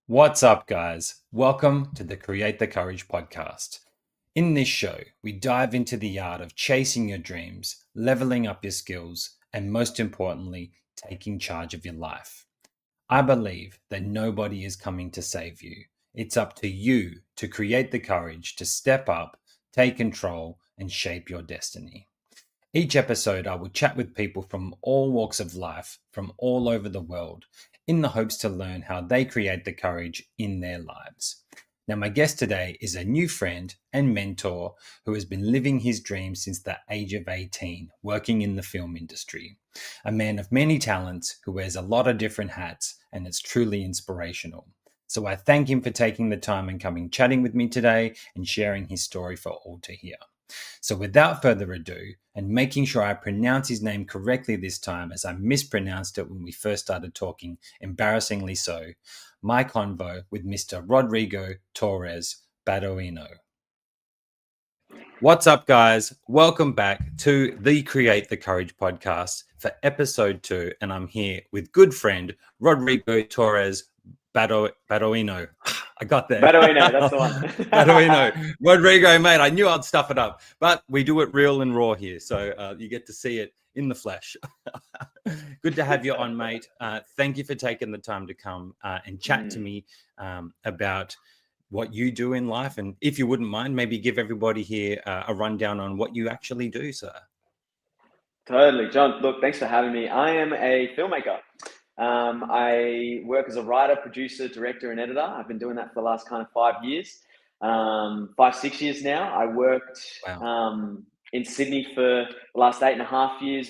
What's up, guys? Welcome to the Create the Courage podcast. In this show, we dive into the art of chasing your dreams, leveling up your skills, and most importantly, taking charge of your life. I believe that nobody is coming to save you. It's up to you to create the courage to step up, take control, and shape your destiny. Each episode, I will chat with people from all walks of life, from all over the world, in the hopes to learn how they create the courage in their lives. Now, my guest today is a new friend and mentor who has been living his dreams since the age of 18, working in the film industry. A man of many talents who wears a lot of different hats, and it's truly inspirational. So I thank him for taking the time and coming chatting with me today and sharing his story for all to hear. So without further ado, and making sure I pronounce his name correctly this time as I mispronounced it when we first started talking, embarrassingly so, my convo with Mr. Rodrigo Torres Badoino. What's up, guys? Welcome back to the Create the Courage podcast for episode 2, and I'm here with good friend Rodrigo Torres Badoino. I got there. Badoino, that's the one. Badoino. Rodrigo, mate, I knew I'd stuff it up, but we do it real and raw here, so you get to see it in the flesh. Good to have you on, mate. Thank you for taking the time to come and chat to me about what you do in life. And if you wouldn't mind, maybe give everybody here a rundown on what you actually do, sir. Totally. John, look, thanks for having me. I am a filmmaker. I work as a writer, producer, director, and editor. I've been doing that for the last kind of 5 years, 6 years now. I worked in Sydney for the last 8.5 years,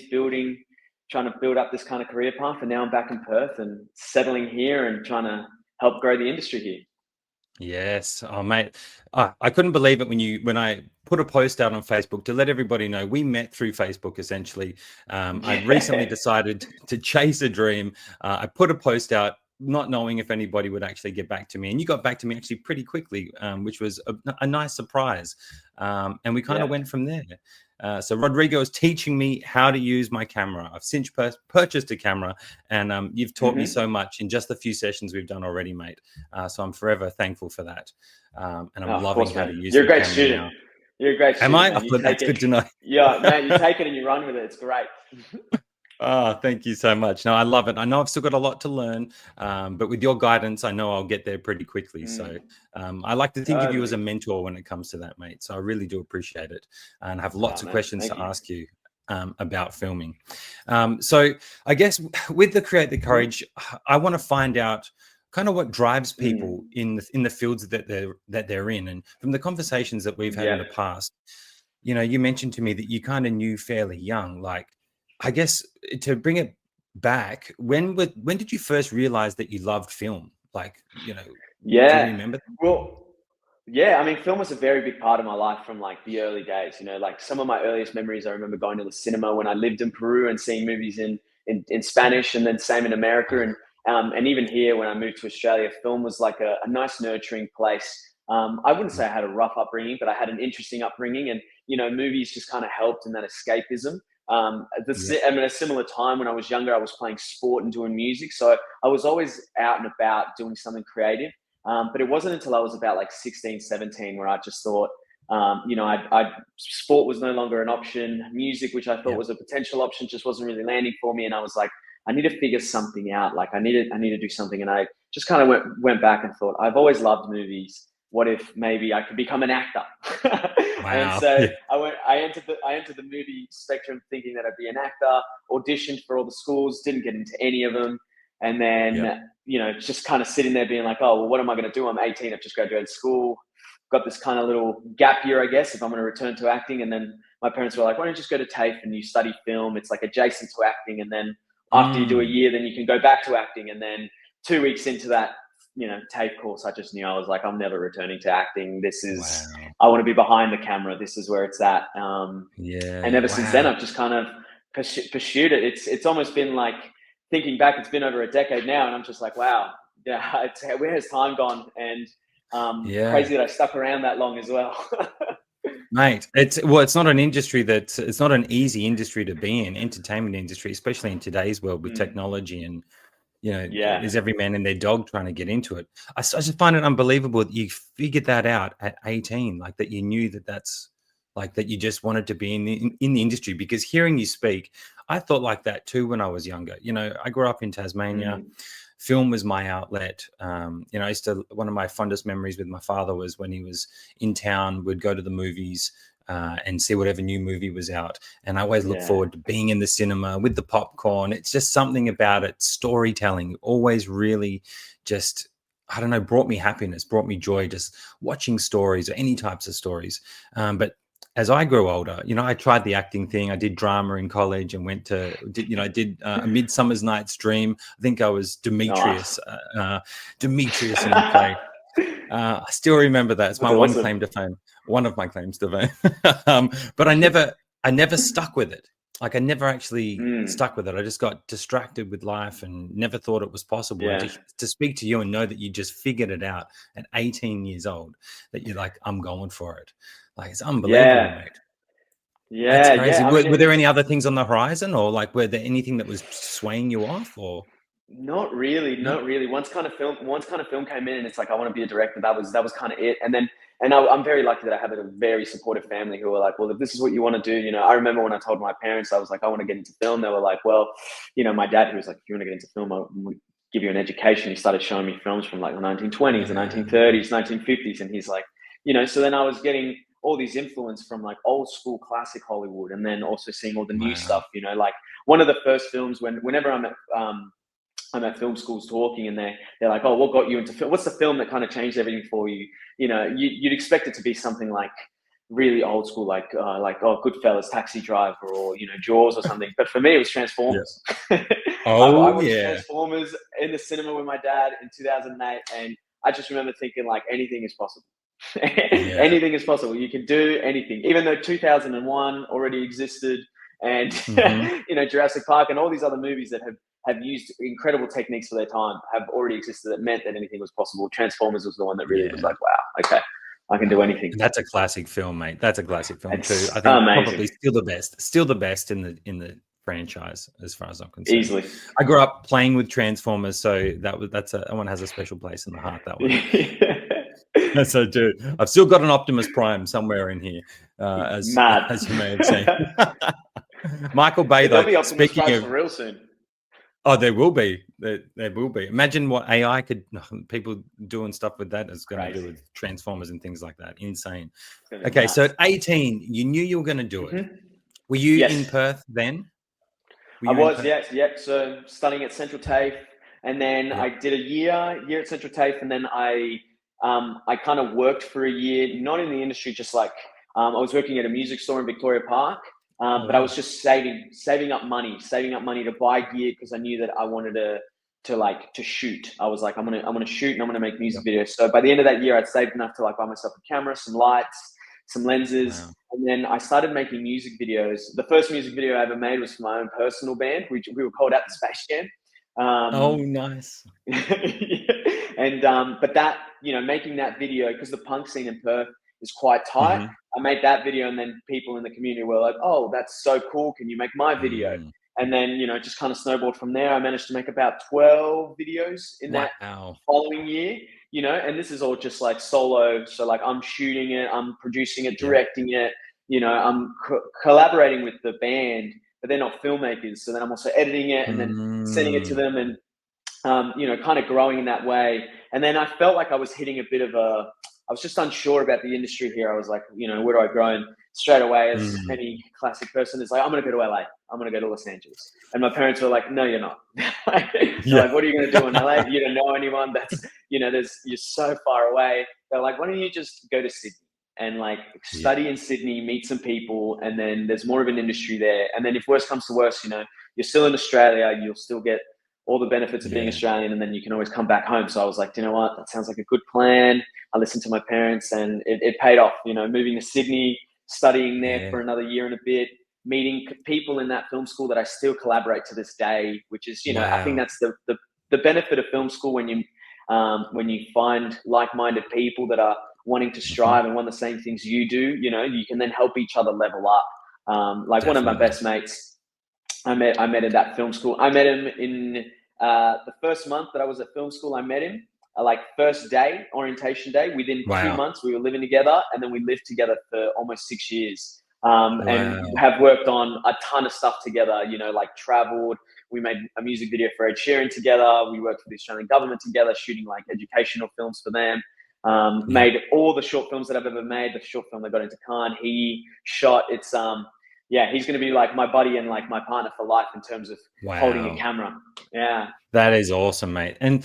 trying to build up this kind of career path. And now I'm back in Perth and settling here and trying to help grow the industry here. Yes. Oh, mate, I couldn't believe it when I put a post out on Facebook to let everybody know we met through Facebook, essentially. I recently decided to chase a dream. I put a post out not knowing if anybody would actually get back to me. And you got back to me actually pretty quickly, which was a nice surprise. And we kind of went from there. So Rodrigo is teaching me how to use my camera. I've since purchased a camera, and you've taught me so much in just the few sessions we've done already, mate. So I'm forever thankful for that. And I'm loving how to use You're a great camera student. now. You're a great student. Am I? That's good to know. Yeah, man, you take it and you run with it. It's great. Oh, thank you so much. No, I love it. I know I've still got a lot to learn, but with your guidance, I know I'll get there pretty quickly. So I like to think of you as a mentor when it comes to that, mate. So I really do appreciate it, and I have lots of questions to ask you about filming. So I guess with the Create the Courage, I want to find out kind of what drives people in the fields that they're in, and from the conversations that we've had in the past, you know, you mentioned to me that you kind of knew fairly young, like. I guess to bring it back, when did you first realize that you loved film? Like, you know, do you remember that? Well, yeah, I mean, film was a very big part of my life from like the early days. You know, like some of my earliest memories, I remember going to the cinema when I lived in Peru and seeing movies in Spanish, and then same in America, and even here when I moved to Australia, film was like a nice nurturing place. I wouldn't say I had a rough upbringing, but I had an interesting upbringing, and you know, movies just kind of helped in that escapism. At a similar time when I was younger, I was playing sport and doing music. So I was always out and about doing something creative. But it wasn't until I was about like 16, 17 where I just thought, you know, sport was no longer an option. Music, which I thought was a potential option, just wasn't really landing for me. And I was like, I need to figure something out. Like I need to do something. And I just kind of went back and thought, I've always loved movies. What if maybe I could become an actor? And so I entered the movie spectrum thinking that I'd be an actor, auditioned for all the schools, didn't get into any of them. And then, you know, just kind of sitting there being like, oh, well, what am I going to do? I'm 18. I've just graduated school. Got this kind of little gap year, I guess, if I'm going to return to acting. And then my parents were like, why don't you just go to TAFE and you study film? It's like adjacent to acting. And then after you do a year, then you can go back to acting. And then 2 weeks into that, you know, TAFE course, I just knew I was like, I'm never returning to acting. This is, I want to be behind the camera. This is where it's at. And ever since then, I've just kind of pursued it. It's almost been like, thinking back, it's been over a decade now, and I'm just like, wow, where has time gone? And crazy that I stuck around that long as well. Mate, it's not an industry it's not an easy industry to be in, entertainment industry, especially in today's world with technology and Yeah. is every man and their dog trying to get into it. I just find it unbelievable that you figured that out at 18, like that you knew that that's like that you just wanted to be in the industry. Because hearing you speak, I thought like that too when I was younger. I grew up in Tasmania. Mm, Film was my outlet. I used to, one of my fondest memories with my father was when he was in town, we'd go to the movies and see whatever new movie was out. And I always look yeah. forward to being in the cinema with the popcorn. It's just something about it. Storytelling always really just, I don't know, brought me happiness, brought me joy, just watching stories or any types of stories. But as I grew older, I tried the acting thing. I did drama in college and I did A Midsummer's Night's Dream. I think I was Nice. Demetrius in the play. I still remember that. It's my That's one awesome. claim to fame. One of my claims to fame. But I never stuck with it. Like I never actually Mm, stuck with it. I just got distracted with life and never thought it was possible. And yeah. to speak to you and know that you just figured it out at 18 years old, that you're like, I'm going for it. Like it's unbelievable, Yeah. mate. That's Yeah. crazy. Yeah. I Were mean, there any other things on the horizon, or like were there anything that was swaying you off, or not really, no? not really. Once kind of film came in, and it's like I want to be a director. That was kind of it. I'm very lucky that I have a very supportive family who are like, well, if this is what you want to do, I remember when I told my parents I was like, I want to get into film. They were like, well, my dad, who was like, if you want to get into film, I'll give you an education. He started showing me films from like the 1920s, the Wow. 1930s, 1950s, and he's like, so then I was getting all these influence from like old school classic Hollywood, and then also seeing all the new Wow. stuff. Like one of the first films whenever I'm at film schools talking, and they're like, "Oh, what got you into film? What's the film that kind of changed everything for you?" You'd expect it to be something like really old school, like oh, Goodfellas, Taxi Driver, or Jaws or something. But for me, it was Yeah. Transformers. I Oh watched yeah. Transformers in the cinema with my dad in 2008, and I just remember thinking like anything is possible. Yeah. Anything is possible. You can do anything, even though 2001 already existed, and Hmm. Jurassic Park and all these other movies that have used incredible techniques for their time have already existed that meant that anything was possible. Transformers was the one that really was Yeah. like, wow, okay, I can do Wow. anything. That's a classic film, mate. That's a classic film too. I It's think amazing, probably still the best. Still the best in the franchise, as far as I'm concerned. easily. I grew up playing with Transformers, so that one has a special place in the heart. That one. Yes, I do. I've still got an Optimus Prime somewhere in here, as Mad. as you may have seen. Michael Bay, There'll though. be Optimus Speaking Primes of, for real soon. oh, there will be. There will be. Imagine what AI could, people doing stuff with that is going to do Crazy. with Transformers and things like that. Insane. It's gonna be Okay, so nuts. at 18, you knew you were going to do it. Hmm. Were you in Yes, Perth then? Were I you in was. Perth? Yes, yep. So studying at Central TAFE, and then Yeah. I did a year at Central TAFE, and then I kind of worked for a year, not in the industry, just like I was working at a music store in Victoria Park, Oh, but I wow. was just saving up money to buy gear because I knew that I wanted to shoot. I was like, I'm gonna shoot and I'm gonna make music Yep. videos. So by the end of that year, I'd saved enough to like buy myself a camera, some lights, some lenses, Wow. and then I started making music videos. The first music video I ever made was for my own personal band, which we were called At the Space Jam. Oh, Um, nice. and but that making that video, because the punk scene in Perth is quite tight. Hmm. I made that video, and then people in the community were like, "Oh, that's so cool! Can you make my video?" Mm. And then it just kind of snowballed from there. I managed to make about 12 videos in that Wow. following year. And this is all just like solo. So like I'm shooting it, I'm producing it, Yeah. directing it. I'm collaborating with the band, but they're not filmmakers. So then I'm also editing it and then sending it to Mm. them, and kind of growing in that way. And then I felt like I was hitting a bit of I was just unsure about the industry here. I was like, where do I grow? And straight away, as Mm. any classic person is like, I'm going to go to LA. I'm going to go to Los Angeles. And my parents were like, no, you're not. They're Yeah. like, what are you going to do in LA? You don't know anyone. You're so far away. They're like, why don't you just go to Sydney and like Yeah. study in Sydney, meet some people, and then there's more of an industry there. And then if worse comes to worse, you're still in Australia, you'll still get all the benefits of being Yeah. Australian, and then you can always come back home. So I was like, you know what, that sounds like a good plan. I listened to my parents, and it paid off. Moving to Sydney, studying there Yeah. for another year and a bit, meeting people in that film school that I still collaborate to this day. Which is, I think Wow. that's the benefit of film school when you find like-minded people that are wanting to Hmm. strive and want the same things you do. You can then help each other level up. Like one of my Definitely. best mates I met at that film school. I met him in the first month that I was at film school, I met him. Like first day, orientation day, within 2 months, we were living together, and then we lived together for almost 6 years. And Wow. have worked on a ton of stuff together, like traveled. We made a music video for Ed Sheeran together. We worked for the Australian government together, shooting like educational films for them. Yeah. Made all the short films that I've ever made. The short film that got into Cannes, he shot. It's yeah, he's going to be like my buddy and like my partner for life in terms of holding a Wow. camera. Yeah. That is awesome, mate. And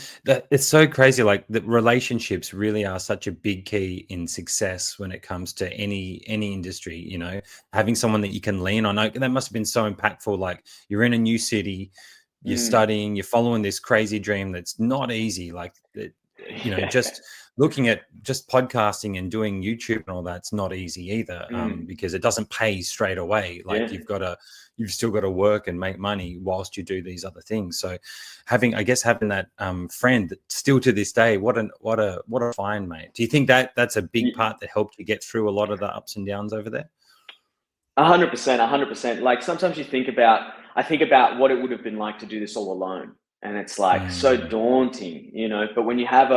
it's so crazy. Like the relationships really are such a big key in success when it comes to any industry. Having someone that you can lean on. That must have been so impactful. Like you're in a new city, you're studying, you're following this crazy dream that's not easy. Like Yeah. just looking at just podcasting and doing YouTube and all that's not easy either, because it doesn't pay straight away. Like Yeah. you've still got to work and make money whilst you do these other things. So having that friend that still to this day, what a find, mate. Do you think that that's a big part that helped you get through a lot of the ups and downs over there? 100%, 100%. Like sometimes I think about what it would have been like to do this all alone, and it's like so Mm, daunting. But when you have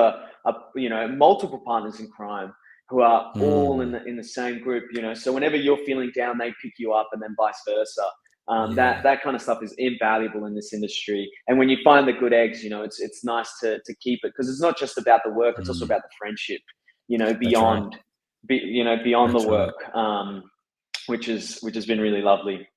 multiple partners in crime who are all in mm, the same group, so whenever you're feeling down, they pick you up, and then vice versa. yeah, That kind of stuff is invaluable in this industry. And when you find the good eggs, it's nice to keep it, because it's not just about the work; it's also mm, about the friendship. that's right. Beyond the That's right. work. Which has been really lovely.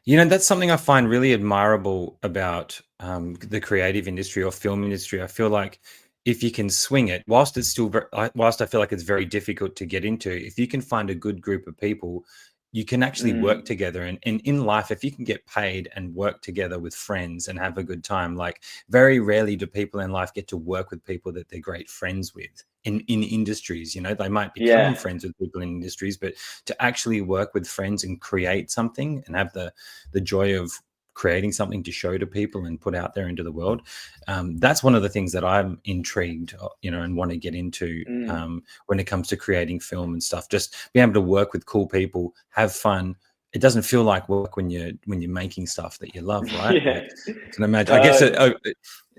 That's something I find really admirable about the creative industry or film industry. I feel like if you can swing it, whilst I feel like it's very difficult to get into, if you can find a good group of people, you can actually work Mm, together. And in life, if you can get paid and work together with friends and have a good time, like very rarely do people in life get to work with people that they're great friends with in industries. They might become yeah. friends with people in industries, but to actually work with friends and create something and have the joy of creating something to show to people and put out there into the world. That's one of the things that I'm intrigued, and want to get into Mm. when it comes to creating film and stuff. Just being able to work with cool people, have fun. It doesn't feel like work when you're making stuff that you love, right? Yeah. Like I can imagine. Totally.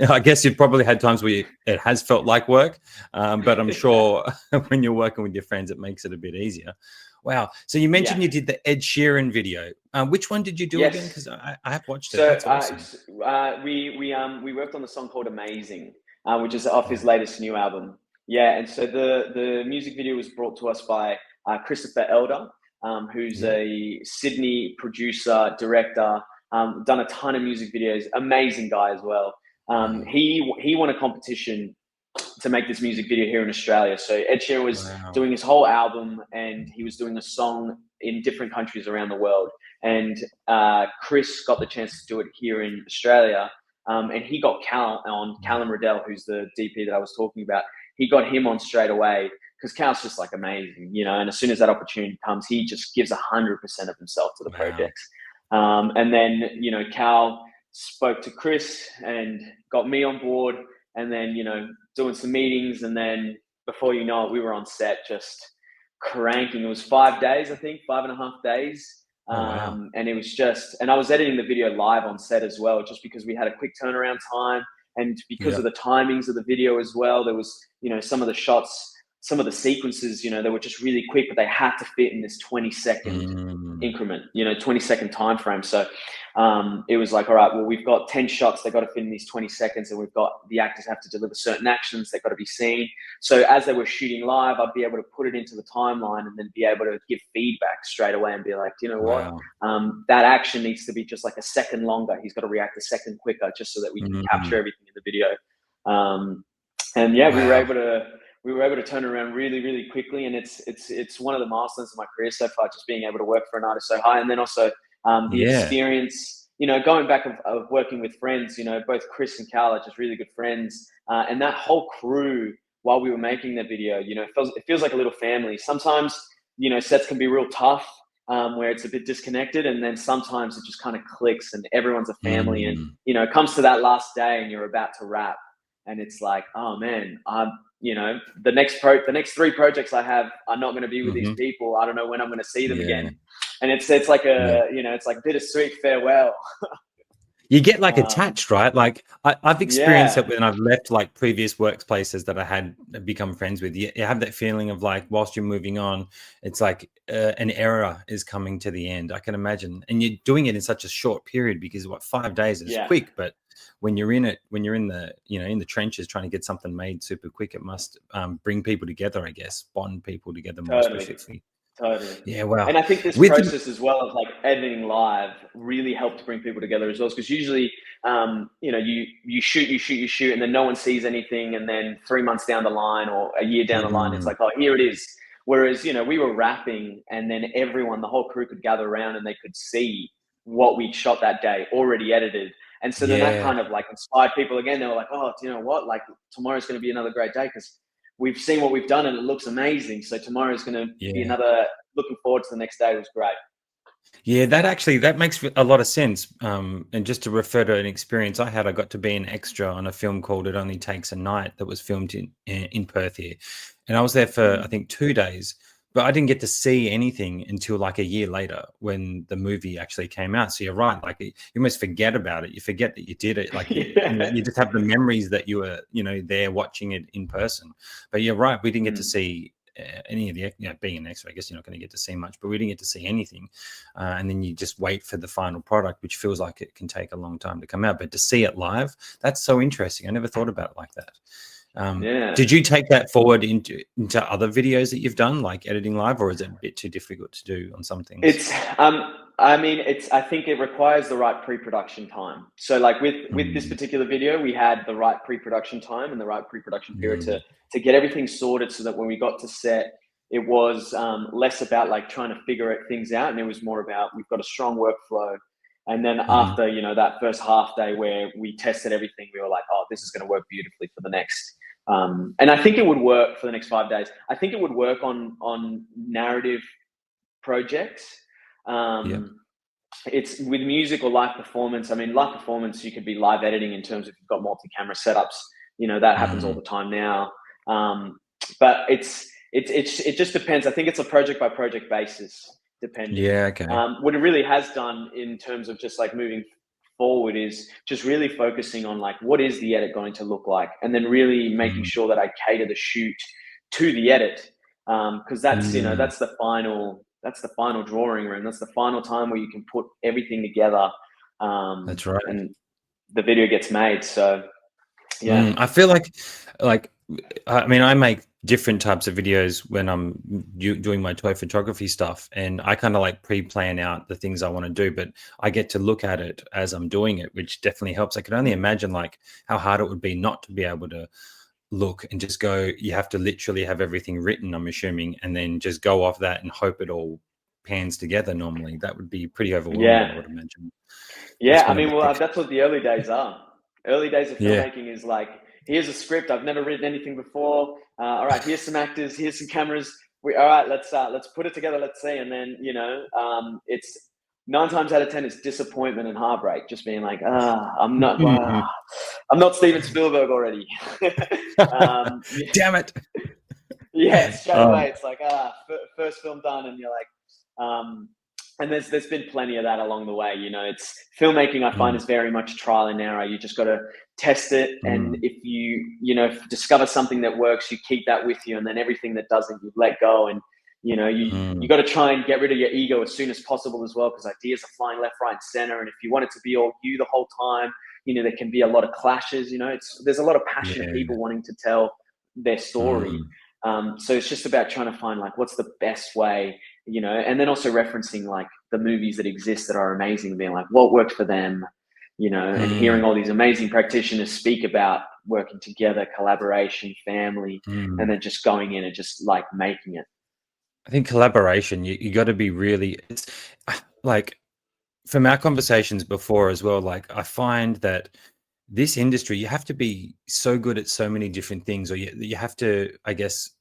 I guess you've probably had times where it has felt like work, but I'm Yeah. sure when you're working with your friends, it makes it a bit easier. Wow. So you Yeah. mentioned you did the Ed Sheeran video. Which one did you do again? Because Yes. I have watched it. So That's awesome. we worked on the song called "Amazing," which is off his Yeah. latest new album. Yeah, and so the music video was brought to us by Christopher Elder, who's Yeah. a Sydney producer, director, done a ton of music videos. Amazing guy as well. Wow. He won a competition to make this music video here in Australia. So Ed Sheeran was Wow. doing his whole album, and he was doing a song in different countries around the world. And Chris got the chance to do it here in Australia, and he got Callum Riddell, who's the DP that I was talking about. He got him on straight away because Cal's just like amazing, And as soon as that opportunity comes, he just gives 100% of himself to the Wow. projects. And then Cal spoke to Chris and got me on board, and then doing some meetings, and then before you know it, we were on set just cranking. It was 5 days, I think, 5.5 days. Oh wow. And it was and I was editing the video live on set as well, just because we had a quick turnaround time. And because Yeah. of the timings of the video as well, there was, some of the shots, some of the sequences, they were just really quick, but they had to fit in this 20-second Mm. increment, 20-second time frame. So it was like, all right, well, we've got 10 shots, they've got to fit in these 20 seconds, and we've got the actors have to deliver certain actions, they've got to be seen. So as they were shooting live, I'd be able to put it into the timeline and then be able to give feedback straight away and be like, you know what, Wow. that action needs to be just like a second longer. He's got to react a second quicker, just so that we can capture Mm. everything in the video. And yeah, Wow. we were able to turn it around really, really quickly, and it's one of the milestones of my career so far, just being able to work for an artist so high, and then also the Yeah. experience, going back of working with friends. Both Chris and Cal are just really good friends, and that whole crew. While we were making the video, it feels like a little family. Sometimes, sets can be real tough, where it's a bit disconnected, and then sometimes it just kind of clicks, and everyone's a family. And Mm. it comes to that last day, and you're about to wrap, and it's like, oh man, the next three projects I have are not going to be with these Mhm. people. I don't know when I'm going to see them Yeah. again, and it's like Yeah. it's like bittersweet farewell. You get like Um, attached, right? Like I've experienced it yeah, when I've left like previous workplaces that I had become friends with. You have that feeling of like, whilst you're moving on, it's like an era is coming to the end. I can imagine, and you're doing it in such a short period because what 5 days is yeah, quick, but when you're in it, when you're in the in the trenches trying to get something made super quick, it must bring people together. I guess bond people together more totally. specifically. Totally. Yeah, wow. And I think this With the, process as well of like editing live really helped bring people together as well. Because usually, you shoot, and then no one sees anything, and then 3 months down the line or a year down the line, it's mm, like, oh, here it is. Whereas we were rapping, and then everyone, the whole crew, could gather around and they could see what we'd shot that day, already edited. And so then that yeah, kind of like inspired people again. They were like, oh, do you know what? Like tomorrow's going to be another great day because we've seen what we've done and it looks amazing. So tomorrow's going to be yeah. another. Looking forward to the next day. It was great. Yeah, that makes a lot of sense. And just to refer to an experience I had, I got to be an extra on a film called "It Only Takes a Night" that was filmed in Perth here, and I was there for I Mm. think 2 days, but I didn't get to see anything until like a year later when the movie actually came out. So you're right, like you almost forget about it. You forget that you did it. Like Yeah. you just have the memories that you were there watching it in person. But you're right, we didn't get to Mm. see. Any of the being an extra, I guess you're not going to get to see much, but we didn't get to see anything, and then you just wait for the final product, which feels like it can take a long time to come out. But to see it live, that's so interesting. I never thought about it like that. Yeah. Did you take that forward into other videos that you've done, like editing live, or is it a bit too difficult to do on some things? It's I mean I think it requires the right pre-production time. So like with this Mm, particular video, we had the right pre-production time and the right pre-production period mm, to get everything sorted so that when we got to set, it was less about like trying to figure things out, and it was more about we've got a strong workflow. And then mhm. after that first half day where we tested everything, we were like, oh, this is going to work beautifully for the next. And I think it would work for the next 5 days. I think it would work on narrative projects. Yeah. Um, it's with music or live performance. I mean, live performance, you could be live editing in terms of you've got multi-camera setups. That happens all Mm, the time now. But it just depends. I think it's a project by project basis, depending. yeah. Okay. What it really has done in terms of just like moving forward is just really focusing on like what is the edit going to look like, and then really making Mm, sure that I cater the shoot to the edit, because mm, that's the final drawing room. That's the final time where you can put everything together, that's right. and the video gets made. So yeah, I feel like I mean, I make different types of videos when I'm doing my toy photography stuff, and I kind of like pre-plan out the things I want to do, but I get to look at it as I'm doing it, which definitely helps. I can only mm, imagine like how hard it would be not to be able to look and just go. You have to literally have everything written, I'm assuming, and then just go off that and hope it all pans together. Normally, that would be pretty overwhelming, I yeah, would imagine. yeah. Must be I one of mean, the well, thick. that's what the early days are. Early days of Yeah. filmmaking is like, here's a script. I've never written anything before. All right, here's some actors. Here's some cameras. All right, let's put it together. Let's see. And then it's 9 times out of 10, it's disappointment and heartbreak. Just being like, I'm not Steven Spielberg already. Yeah, Damn it. yeah, straight Um, away. It's like first film done, and you're like, and there's been plenty of that along the way. It's filmmaking. I find mm, is very much trial and error. You just got to test it, and mm, if discover something that works, you keep that with you, and then everything that doesn't, you let go. And you mm. got to try and get rid of your ego as soon as possible as well, because ideas are flying left, right, and center. And if you want it to be all you the whole time, there can be a lot of clashes. There's a lot of passionate Yeah. people wanting to tell their story. Mm, So it's just about trying to find like what's the best way, and then also referencing like the movies that exist that are amazing, being like what worked for them, and mm, hearing all these amazing practitioners speak about working together, collaboration, family, and mm. then just going in and just like making it. I think collaboration, you got to be really, it's like from our conversations before as well, like I find that this industry, you have to be so good at so many different things, or you have to, I guess,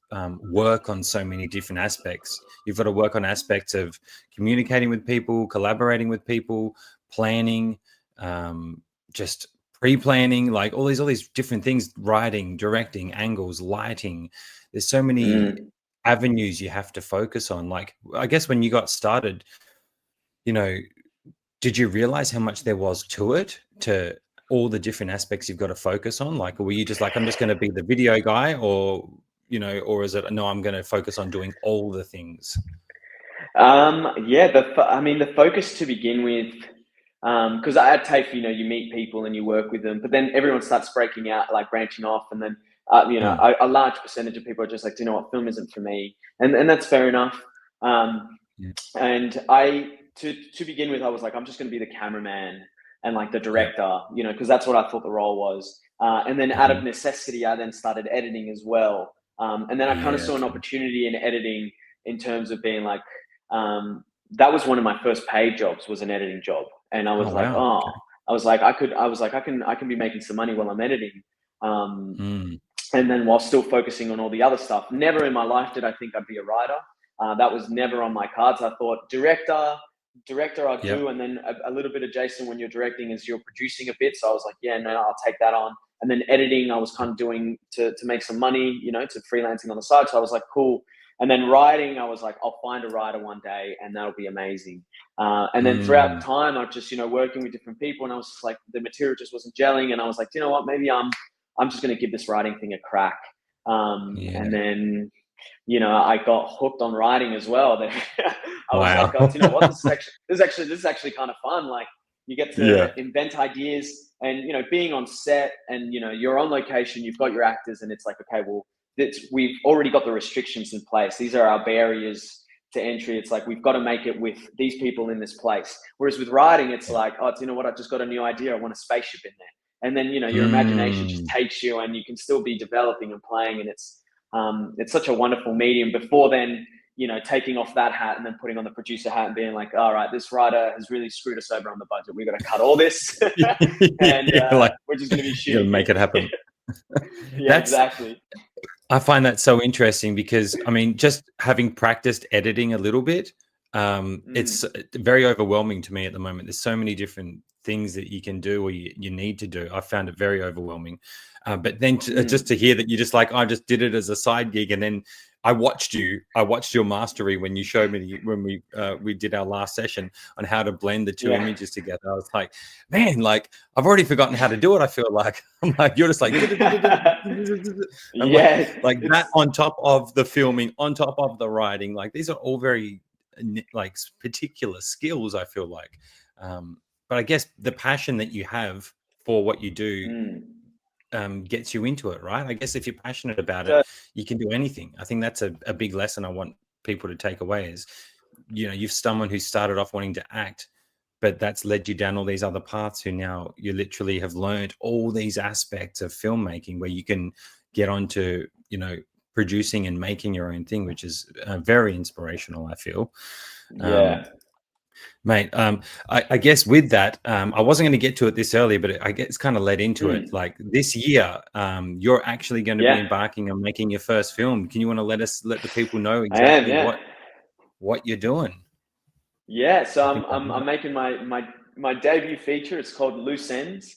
work on so many different aspects. You've got to work on aspects of communicating with people, collaborating with people, planning, um, just pre-planning, like all these different things, writing, directing, angles, lighting. There's so many Mm. avenues you have to focus on. Like, I guess when you got started, you know, did you realize how much there was to it, to all the different aspects you've got to focus on? Like, were you just like, I'm just going to be the video guy, or, or is it, no, I'm going to focus on doing all the things? Yeah, I mean, the focus to begin with, because at TAFE, you meet people and you work with them, but then everyone starts breaking out, like branching off, and then, Mm, a large percentage of people are just like, do you know what, film isn't for me, and that's fair enough. yeah. And to begin with, I was like, I'm just going to be the cameraman and like the Yep. director, because that's what I thought the role was. And then out Hmm. of necessity, I then started editing as well. And then I kind of Yeah. saw an Okay. opportunity in editing in terms of being like, that was one of my first paid jobs, was an editing job. And I Oh, was like, wow. oh, Okay. I was like, I can be making some money while I'm editing. Um, Mm, and then while still focusing on all the other stuff. Never in my life did I think I'd be a writer. That was never on my cards. I thought director I'd yep. do, and then a little bit of Jason when you're directing is you're producing a bit. So I was like, yeah, no, I'll take that on. And then editing, I was kind of doing to make some money, to freelancing on the side. So I was like, cool. And then writing, I was like, I'll find a writer one day, and that'll be amazing. And then throughout Mm, time, I was just working with different people, and I was just like, the material just wasn't gelling, and I was like, you know what, maybe I'm just going to give this writing thing a crack. yeah. And then, I got hooked on writing as well. I was like, Wow. oh, do you know what? This is actually kind of fun. Like, you get Yeah. to invent ideas, and being on set, and you're on location. You've got your actors, and it's like, okay, well, we've already got the restrictions in place. These are our barriers to entry. It's like, we've got to make it with these people in this place. Whereas with writing, it's Yeah. like, oh, do you know what? I just got a new idea. I want a spaceship in there. And then your imagination just Mm, takes you, and you can still be developing and playing, and it's such a wonderful medium. Before then, taking off that hat and then putting on the producer hat and being like, all right, this writer has really screwed us over on the budget. We've got to cut all this, and yeah, like, we're just going to be you got to shooting make it happen. here. Yeah, That's exactly. I find that so interesting because, I mean, just having practiced editing a little bit, it's Mm, very overwhelming to me at the moment. There's so many different things that you can do or you need to do. I found it very overwhelming. But then just mm. to hear that you just like, I just did it as a side gig, and then I watched your mastery when you showed me when we did our last session on how to blend the two Yeah. images together. I was like, man, like I've already forgotten how to do it. I feel like I'm like you're just like I'm Yeah, like that it's on top of the filming, on top of the writing. Like these are all very like particular skills. I feel like, but I guess the passion that you have for what you do mm. gets you into it, right? I guess if you're passionate about it, So, you can do anything. I think that's a big lesson I want people to take away is, you've someone who started off wanting to act, but that's led you down all these other paths who now you literally have learned all these aspects of filmmaking where you can get onto, producing and making your own thing, which is very inspirational, I feel. Um, yeah. Mate, I guess with that, I wasn't going to get to it this early, but I guess kind of led into it. Mm. Like this year, you're actually going to be Yeah, embarking on making your first film. Can you want to let the people know I am. exactly Yeah. what you're doing? Yeah, so I I'm think I I'm, heard I'm it. making my debut feature. It's called Loose Ends.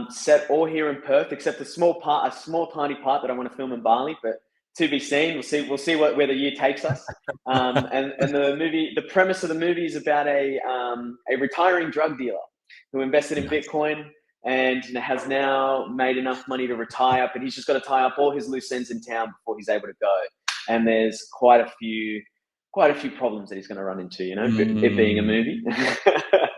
Set all here in Perth, except a small tiny part that I want to film in Bali, but to be seen. We'll see where the year takes us. And the premise of the movie is about a retiring drug dealer who invested in Nice. Bitcoin and has now made enough money to retire, but he's just got to tie up all his loose ends in town before he's able to go. And there's quite a few problems that he's going to run into, it being a Mm. movie.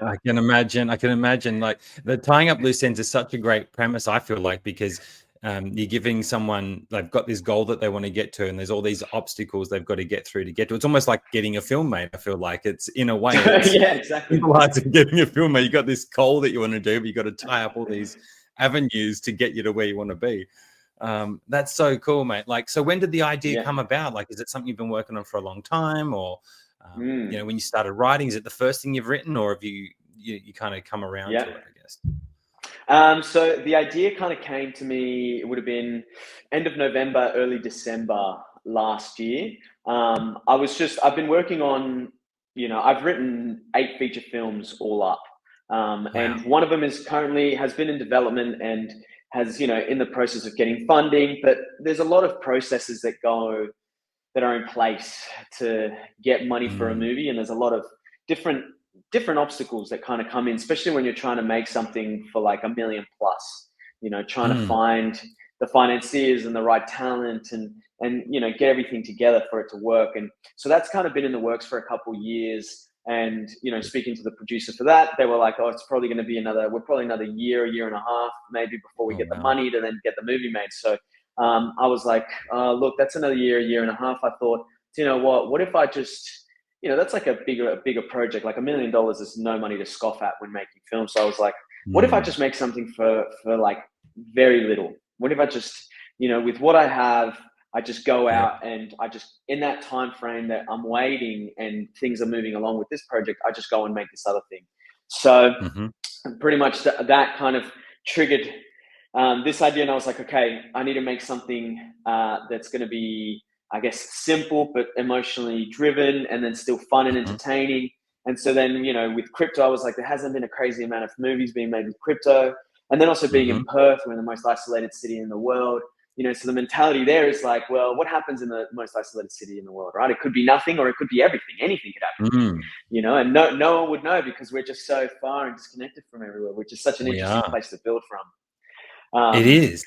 I can imagine. I can imagine. Like the tying up loose ends is such a great premise. I feel like because you're giving someone they've got this goal that they want to get to, and there's all these obstacles they've got to get through to get to. It's almost like getting a film made. I feel like it's in a way it's Yeah, exactly. similar to getting a film made. You got this goal that you want to do, but you got to tie up all these avenues to get you to where you want to be. That's so cool, mate. Like, so when did the idea Yeah. come about? Like, is it something you've been working on for a long time, or Mm. when you started writing, is it the first thing you've written, or have you kind of come around Yeah. to it? I guess. So the idea kind of came to me, it would have been end of November, early December last year. I've been working on, I've written 8 feature films all up. Wow. And one of them has been in development and has, in the process of getting funding, but there's a lot of processes that are in place to get money for a Mm, movie. And there's a lot of different different obstacles that kind of come in, especially when you're trying to make something for like 1 million plus, trying to find the financiers and the right talent and get everything together for it to work. And so that's kind of been in the works for a couple of years. And speaking to the producer for that, they were like, oh, it's probably going to be another year and a half maybe before we get the money to then get the movie made. So I was like, look, that's another year and a half. I thought, you know what if I just, that's like a bigger project. Like $1 million is no money to scoff at when making films. So I was like, what if I just make something for like very little? What if I just, with what I have, I just go out and I just, in that time frame that I'm waiting and things are moving along with this project, I just go and make this other thing. So pretty much that kind of triggered this idea. And I was like, okay, I need to make something that's going to be, I guess, simple, but emotionally driven and then still fun and entertaining. And so then, with crypto, I was like, there hasn't been a crazy amount of movies being made with crypto. And then also being in Perth, we're in the most isolated city in the world. So the mentality there is like, well, what happens in the most isolated city in the world, right? It could be nothing or it could be everything. Anything could happen, and no one would know because we're just so far and disconnected from everywhere, which is such an interesting place to build from. It is.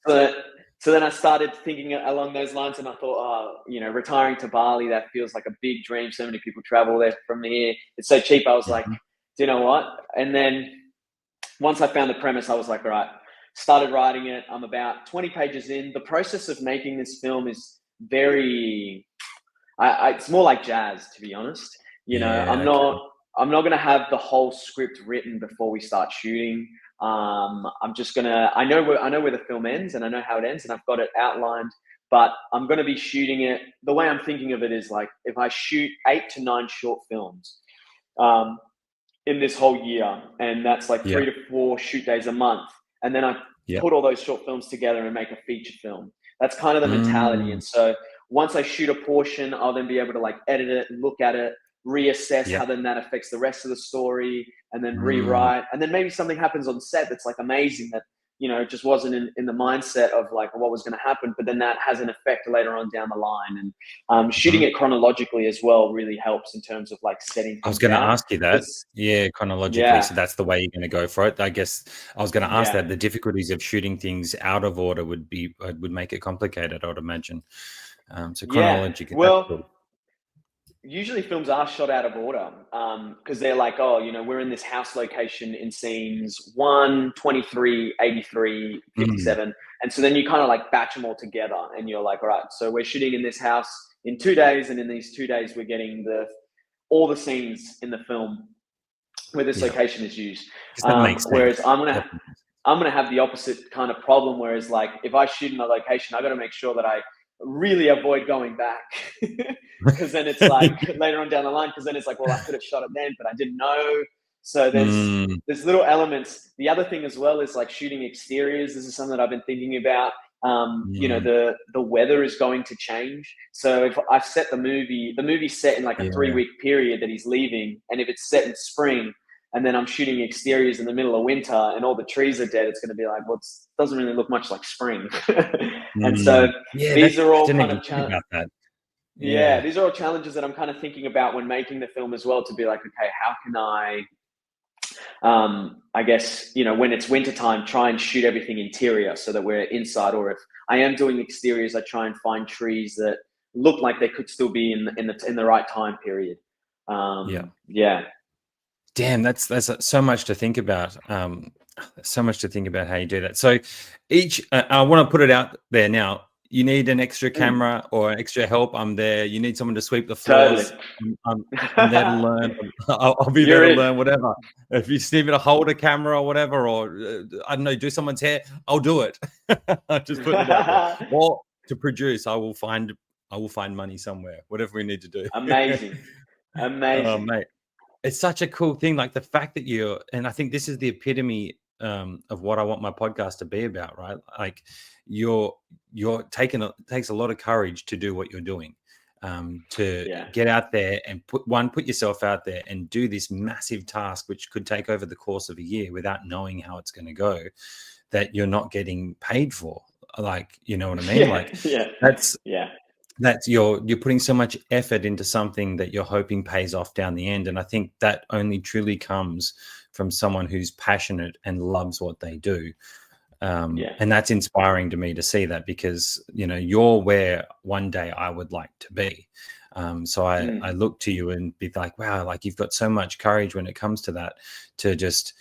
So then I started thinking along those lines and I thought, retiring to Bali, that feels like a big dream. So many people travel there from here. It's so cheap. I was like, do you know what? And then once I found the premise, I was like, all right, started writing it. I'm about 20 pages in. The process of making this film is very, it's more like jazz, to be honest. I'm not going to have the whole script written before we start shooting. I'm just gonna, I know where the film ends and I know how it ends and I've got it outlined, but I'm going to be shooting it. The way I'm thinking of it is like, if I shoot 8 to 9 short films, in this whole year, and that's like 3 to 4 shoot days a month. And then I put all those short films together and make a feature film. That's kind of the mentality. And so once I shoot a portion, I'll then be able to like edit it, look at it, reassess how then that affects the rest of the story, and then rewrite. And then maybe something happens on set that's like amazing that, just wasn't in the mindset of like what was going to happen, but then that has an effect later on down the line. And shooting it chronologically as well really helps in terms of like setting. I was going to ask you that. Chronologically. Yeah. So that's the way you're going to go for it. I guess I was going to ask that. The difficulties of shooting things out of order would make it complicated, I would imagine. So chronologically. Well, usually films are shot out of order because they're like, oh, we're in this house location in scenes 1, 23, 83, 57. And so then you kind of like batch them all together and you're like, all right, so we're shooting in this house in 2 days. And in these 2 days, we're getting all the scenes in the film where this location is used. Whereas I'm going to have the opposite kind of problem. Whereas like if I shoot in a location, I got to make sure that I really avoid going back because then it's like later on down the line, because then it's like, well, I could have shot it then, but I didn't know. So there's little elements. The other thing as well is like shooting exteriors. This is something that I've been thinking about. The weather is going to change. So if I've set the movie's set in like a 3-week period that he's leaving, and if it's set in spring, and then I'm shooting exteriors in the middle of winter and all the trees are dead, it's going to be like, well, it doesn't really look much like spring. And so these are all kind of challenges. These are all challenges that I'm kind of thinking about when making the film as well, to be like, okay, how can I guess, when it's wintertime, try and shoot everything interior so that we're inside, or if I am doing exteriors, I try and find trees that look like they could still be in the right time period. Damn, that's so much to think about. So much to think about how you do that. So I want to put it out there now. You need an extra camera or extra help, I'm there. You need someone to sweep the floors. Totally. I'm there to learn. I'll be there to learn whatever. If you need me to hold a camera or whatever, or I don't know, do someone's hair, I'll do it. Just put it out there. Or to produce, I will find money somewhere, whatever we need to do. Amazing. Oh, mate. It's such a cool thing, like the fact that and I think this is the epitome of what I want my podcast to be about, right? Like it takes a lot of courage to do what you're doing, to get out there and put yourself out there and do this massive task, which could take over the course of a year without knowing how it's going to go, that you're not getting paid for. Like, you know what I mean? that's you're putting so much effort into something that you're hoping pays off down the end. And I think that only truly comes from someone who's passionate and loves what they do. Yeah. And that's inspiring to me to see that, because, you know, you're where one day I would like to be. So I Mm. look to you and be like, wow, like you've got so much courage when it comes to that, to just,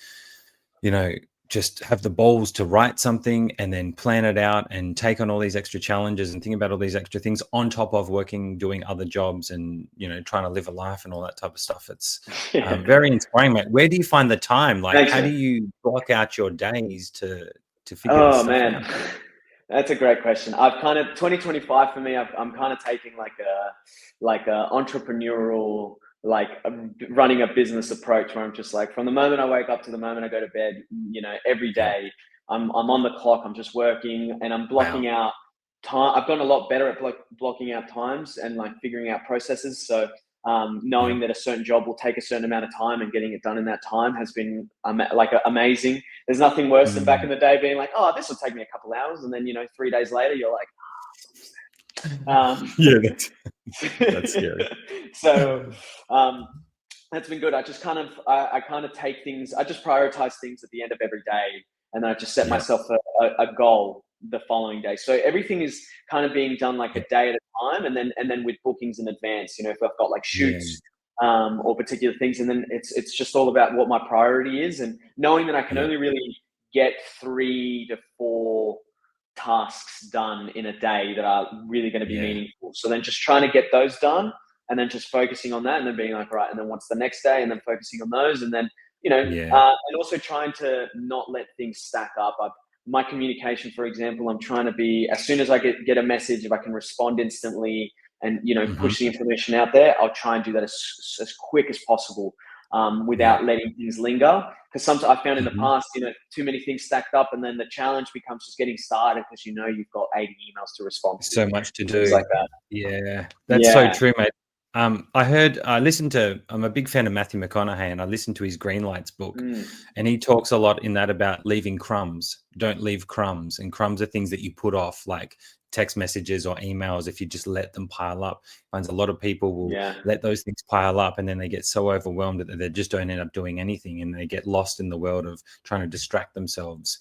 you know, just have the balls to write something and then plan it out and take on all these extra challenges and think about all these extra things on top of working, doing other jobs and, you know, trying to live a life and all that type of stuff. It's very inspiring, mate. Where do you find the time? Like, Thanks, how do man. you block out your days to figure this Oh stuff out? man, that's a great question. I've kind of 2025 for me. I'm kind of taking like a entrepreneurial, like running a business approach where I'm just like from the moment I wake up to the moment I go to bed, you know, every Yeah. day I'm on the clock. I'm just working and I'm Wow. blocking out time. I've gotten a lot better at blocking out times and like figuring out processes. So Yeah. knowing that a certain job will take a certain amount of time and getting it done in that time has been amazing. There's nothing worse than back Mm. in the day being like, oh, this will take me a couple hours. And then, you know, 3 days later, you're like, Yeah, um, that's scary. so um, that's been good. I just I kind of take things, I just prioritize things at the end of every day. And then I just set Yeah. myself a goal the following day. So everything is kind of being done like Yeah. a day at a time. And then with bookings in advance, you know, if I've got like Yeah. shoots, or particular things. And then it's just all about what my priority is and knowing that I can Yeah. only really get 3 to 4 tasks done in a day that are really going to be Yeah. meaningful. So then just trying to get those done and then just focusing on that and then being like, right, and then what's the next day? And then focusing on those. And then, you know, Yeah. and also trying to not let things stack up. My communication, for example, I'm trying to be, as soon as I get a message, if I can respond instantly and, you know, Mhm. push the information out there, I'll try and do that as quick as possible, Yeah. without letting things linger. Because sometimes I found in the Mhm. past, you know, too many things stacked up, and then the challenge becomes just getting started because you know you've got 80 emails to respond to So much to and things do. like that. Yeah, that's so Yeah. true, mate. I listened to, I'm a big fan of Matthew McConaughey, and I listened to his Green Lights book, Mm. and he talks a lot in that about leaving crumbs. Don't leave crumbs, and crumbs are things that you put off, like text messages or emails. If you just let them pile up, finds a lot of people will Yeah. let those things pile up, and then they get so overwhelmed that they just don't end up doing anything, and they get lost in the world of trying to distract themselves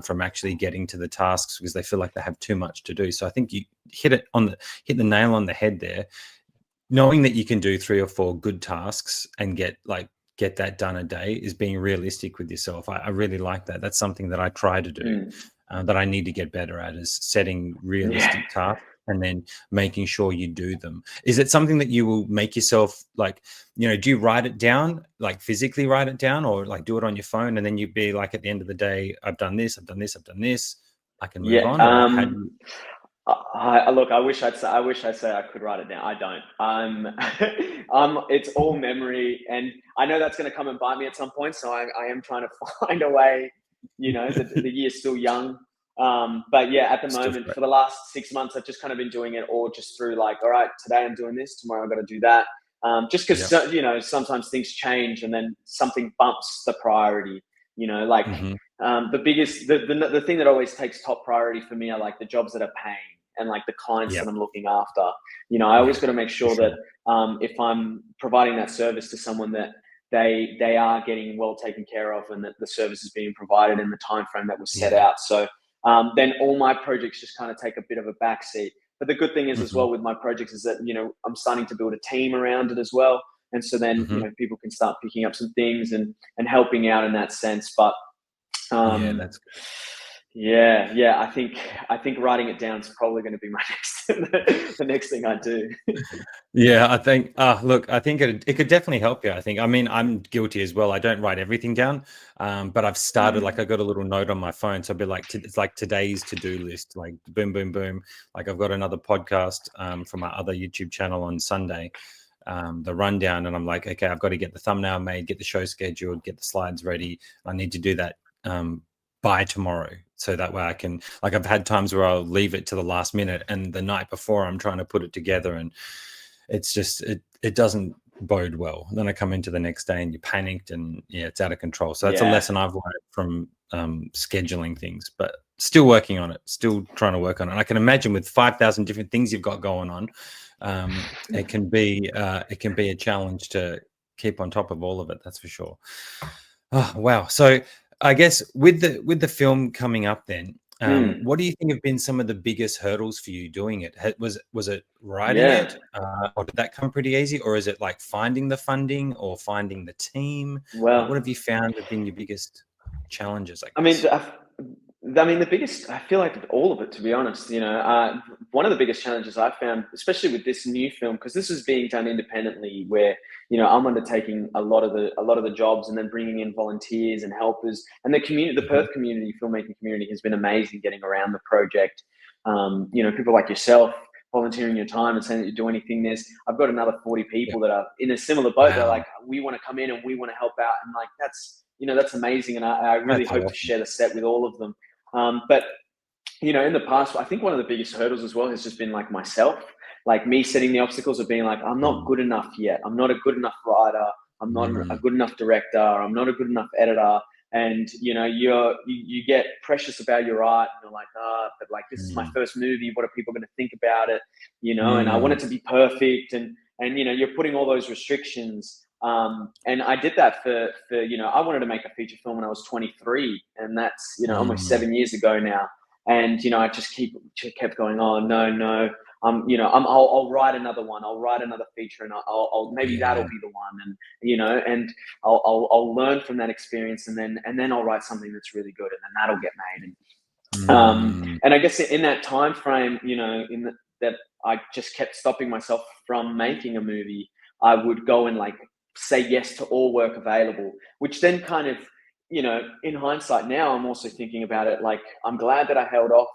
from actually getting to the tasks because they feel like they have too much to do. So I think you hit the nail on the head there. Knowing that you can do 3 or 4 good tasks and get that done a day is being realistic with yourself. I really like that. That's something that I try to do, Mm. that I need to get better at, is setting Yeah. realistic tasks and then making sure you do them. Is it something that you will make yourself, like, you know, do you write it down, like physically write it down, or like do it on your phone and then you'd be like, at the end of the day, I've done this, I've done this, I've done this, I can move Yeah. on? Or like, how do you? Look, I wish I'd say I could write it down. I don't. It's all memory, and I know that's going to come and bite me at some point. So I am trying to find a way. You know, the year's still young, but yeah, at the Still moment, fresh. for the last 6 months, I've just kind of been doing it all just through like, all right, today I'm doing this, tomorrow I've got to do that. Just Yeah. because you know sometimes things change, and then something bumps the priority. You know, like Hmm. the thing that always takes top priority for me are like the jobs that are paying and like the clients Yeah. that I'm looking after. You know, I always Yeah. got to make For sure that sure. if I'm providing that service to someone, that they are getting well taken care of and that the service is being provided in the time frame that was set Yeah. out. So then all my projects just kind of take a bit of a backseat. But the good thing is as Hmm. well with my projects is that, you know, I'm starting to build a team around it as well. And so then, you Hmm. know, people can start picking up some things and helping out in that sense. But Yeah, um, that's good. yeah. I think writing it down is probably going to be my next the next thing I do. Yeah, I think, look, I think it could definitely help you. I think, I mean, I'm guilty as well. I don't write everything down, but I've started, like, Mm. I got a little note on my phone. So I'll be like, it's like today's to-do list, like boom, boom, boom. Like I've got another podcast from my other YouTube channel on Sunday, the rundown. And I'm like, okay, I've got to get the thumbnail made, get the show scheduled, get the slides ready. I need to do that by tomorrow. So that way I can, like, I've had times where I'll leave it to the last minute and the night before I'm trying to put it together, and it's just, it doesn't bode well. And then I come into the next day and you're panicked and it's out of control. So that's a Yeah. lesson I've learned from scheduling things, but still working on it, still trying to work on it. And I can imagine with 5,000 different things you've got going on, it can be a challenge to keep on top of all of it. That's for sure. Oh, wow. So I guess with the film coming up then, what do you think have been some of the biggest hurdles for you doing it? Was it writing Yeah. it, or did that come pretty easy, or is it like finding the funding or finding the team? Like, what Well, have you found have been your biggest challenges, I I mean, guess? the biggest, I feel like all of it, to be honest, one of the biggest challenges I found, especially with this new film, because this is being done independently, where, I'm undertaking a lot of the jobs and then bringing in volunteers and helpers, and the Mhm. Perth community, filmmaking community has been amazing getting around the project. People like yourself volunteering your time and saying that you do anything. I've got another 40 Yeah. people that are in a similar boat. They're Wow. like, we want to come in and we want to help out. And like, that's amazing. And I really That's hope to awesome. share the set with all of them. But in the past, I think one of the biggest hurdles as well has just been like myself, like me setting the obstacles of being like, I'm not Mm. good enough yet. I'm not a good enough writer. I'm not a Mm. good enough director. I'm not a good enough editor. And you get precious about your art, and you're like, but like this is my Mm. first movie. What are people going to think about it? And I want Mm. it to be perfect. And you're putting all those restrictions. And I did that for I wanted to make a feature film when I was 23, and that's almost Mm. 7 years ago now. And I just kept going, oh no, I'll write another one, I'll write another feature, and I'll maybe that'll Yeah. be the one. And I'll learn from that experience, and then I'll write something that's really good, and then that'll get made. Mm. And I guess in that time frame, that I just kept stopping myself from making a movie. I would go and like say yes to all work available, which then kind of, in hindsight now, I'm also thinking about it like I'm glad that I held off,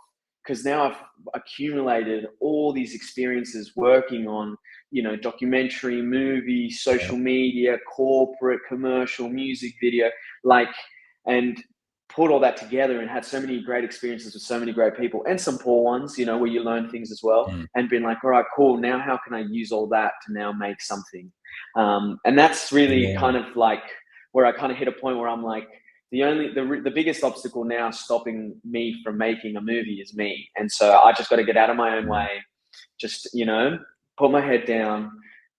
because now I've accumulated all these experiences working on, documentary, movie, Yeah. social media, corporate, commercial, music video, like, and put all that together and had so many great experiences with so many great people, and some poor ones, where you learn things as well, Mm. and been like, all right, cool. Now, how can I use all that to now make something? And that's really Yeah. kind of like where I kind of hit a point where I'm like, the biggest obstacle now stopping me from making a movie is me. And so I just got to get out of my own Mm. way, just, put my head down,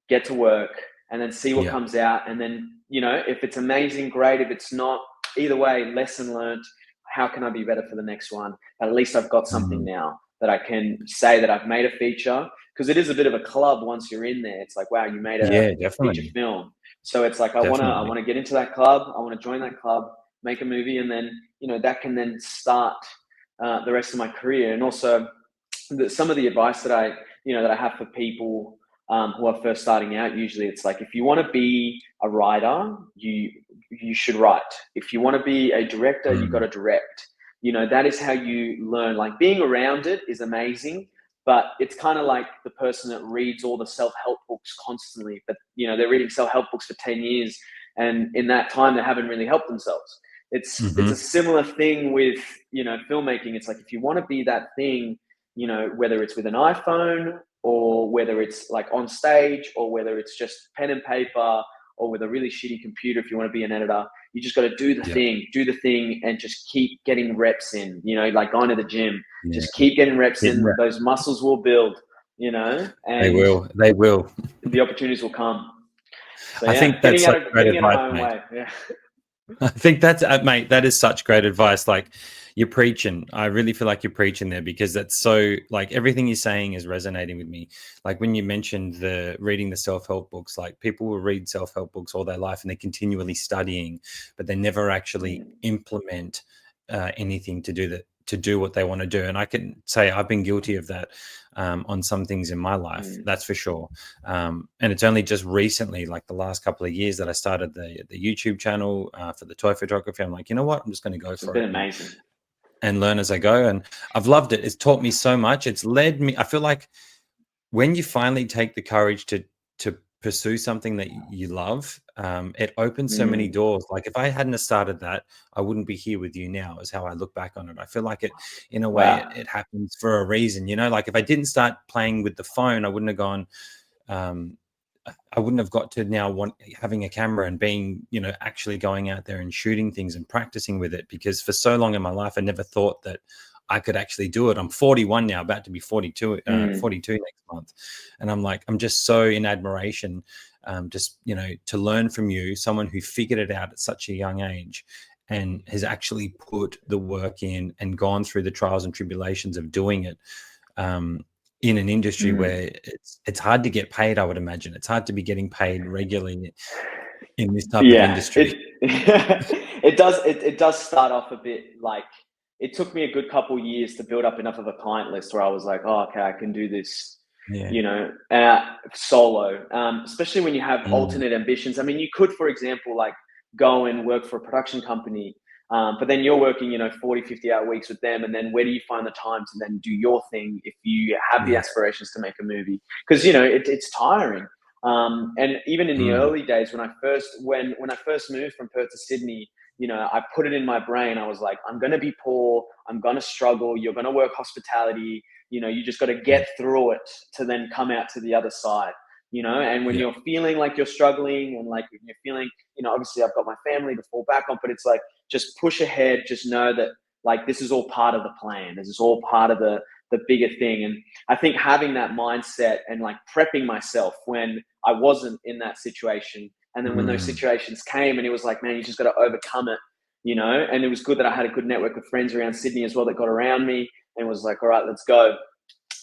get to work, and then see what Yeah. comes out. And then, if it's amazing, great. If it's not, either way, lesson learned. How can I be better for the next one? At least I've got something Mm. now that I can say that I've made a feature, because it is a bit of a club once you're in there. It's like, wow, you made a Yeah, feature definitely. film. So it's like, I Definitely. want to get into that club. I want to join that club, make a movie, and then, that can then start the rest of my career. And also, some of the advice that I have for people who are first starting out, usually it's like, if you want to be a writer, you should write. If you want to be a director, you got Mm. to direct. That is how you learn. Like, being around it is amazing, but it's kind of like the person that reads all the self-help books constantly, but they're reading self-help books for 10 years, and in that time they haven't really helped themselves. It's a Mhm. similar thing with filmmaking. It's like, if you want to be that thing, whether it's with an iPhone, or whether it's like on stage, or whether it's just pen and paper, or with a really shitty computer, if you want to be an editor, you just got to Yeah. do the thing, and just keep getting reps in, like going to the gym, Yeah. just keep getting reps Hit and in. run. Those muscles will build, They and will. They will. the opportunities will come. So I yeah, think that's such great getting out of advice, my own mate. way. Yeah. I think that's mate, that is such great advice. Like, you're preaching. I really feel like you're preaching there, because that's so, like, everything you're saying is resonating with me. Like, when you mentioned the reading the self-help books, like, people will read self-help books all their life and they're continually studying, but they never actually Mm, implement anything to do what they want to do. And I can say I've been guilty of that on some things in my life. mm. That's for sure. And it's only just recently, like the last couple of years, that I started the YouTube channel for the toy photography. I'm like, you know what? I'm just going to go It's for been it amazing. and learn as I go. And I've loved it. It's taught me so much. It's led me. I feel like when you finally take the courage to pursue something that you love, it opens so many Mm, doors. Like, if I hadn't have started that, I wouldn't be here with you now, is how I look back on it. I feel like it, in a way, wow. it happens for a reason. Like, if I didn't start playing with the phone, I wouldn't have gone, um, I wouldn't have got to now having a camera and being, actually going out there and shooting things and practicing with it, because for so long in my life, I never thought that I could actually do it. I'm 41 now, about to be 42, 42 next month. And I'm just so in admiration, just, to learn from you, someone who figured it out at such a young age and has actually put the work in and gone through the trials and tribulations of doing it. In an industry where it's hard to get paid, I would imagine. It's hard to be getting paid regularly in this type of Yeah, industry. it does start off a bit like, it took me a good couple years to build up enough of a client list where I was like, oh, okay, I can do this, Yeah. solo. Especially when you have Mm. alternate ambitions. I mean, you could, for example, like go and work for a production company, but then you're working, 40, 50-hour weeks with them. And then where do you find the time to then do your thing if you have the Yeah. aspirations to make a movie? Because, it's tiring. And even in the Mm. early days when I first moved from Perth to Sydney, I put it in my brain. I was like, I'm going to be poor. I'm going to struggle. You're going to work hospitality. You just got to Yeah. get through it to then come out to the other side, and when Yeah. you're feeling like you're struggling and like you're feeling, obviously I've got my family to fall back on, but it's like, just push ahead. Just know that like, this is all part of the plan. This is all part of the bigger thing. And I think having that mindset and like prepping myself when I wasn't in that situation. And then when those Mm. situations came and it was like, man, you just got to overcome it, and it was good that I had a good network of friends around Sydney as well that got around me and was like, all right, let's go.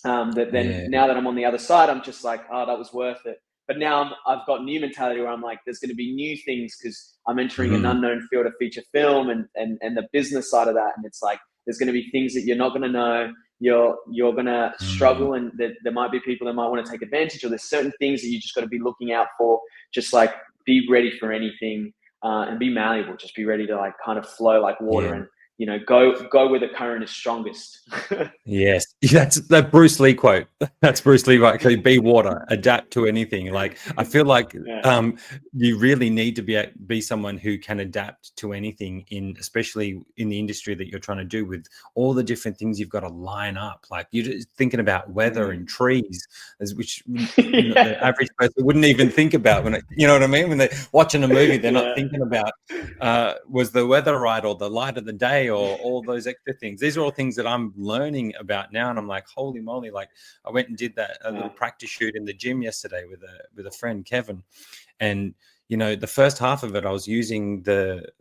That then Yeah. now that I'm on the other side, I'm just like, oh, that was worth it. But now I've got new mentality where I'm like, there's going to be new things because I'm entering an Mm. unknown field of feature film and the business side of that. And it's like, there's going to be things that you're not going to know. You're going to Mm. struggle, and there might be people that might want to take advantage, or there's certain things that you just got to be looking out for. Just like be ready for anything, and be malleable. Just be ready to like kind of flow like water, Yeah. and go where the current is strongest. Yes, that's that Bruce Lee quote. That's Bruce Lee, right? Okay, be water, adapt to anything. Like I feel like Yeah. you really need to be someone who can adapt to anything, especially in the industry that you're trying to do, with all the different things you've got to line up. Like you're just thinking about weather and trees, which the Yeah. average person wouldn't even think about you know what I mean? When they're watching a movie, they're not Yeah. thinking about was the weather right, or the light of the day, or all those extra things. These are all things that I'm learning about now, and I'm like, holy moly! Like I went and did a Yeah. little practice shoot in the gym yesterday with a friend, Kevin, and the first half of it I was using the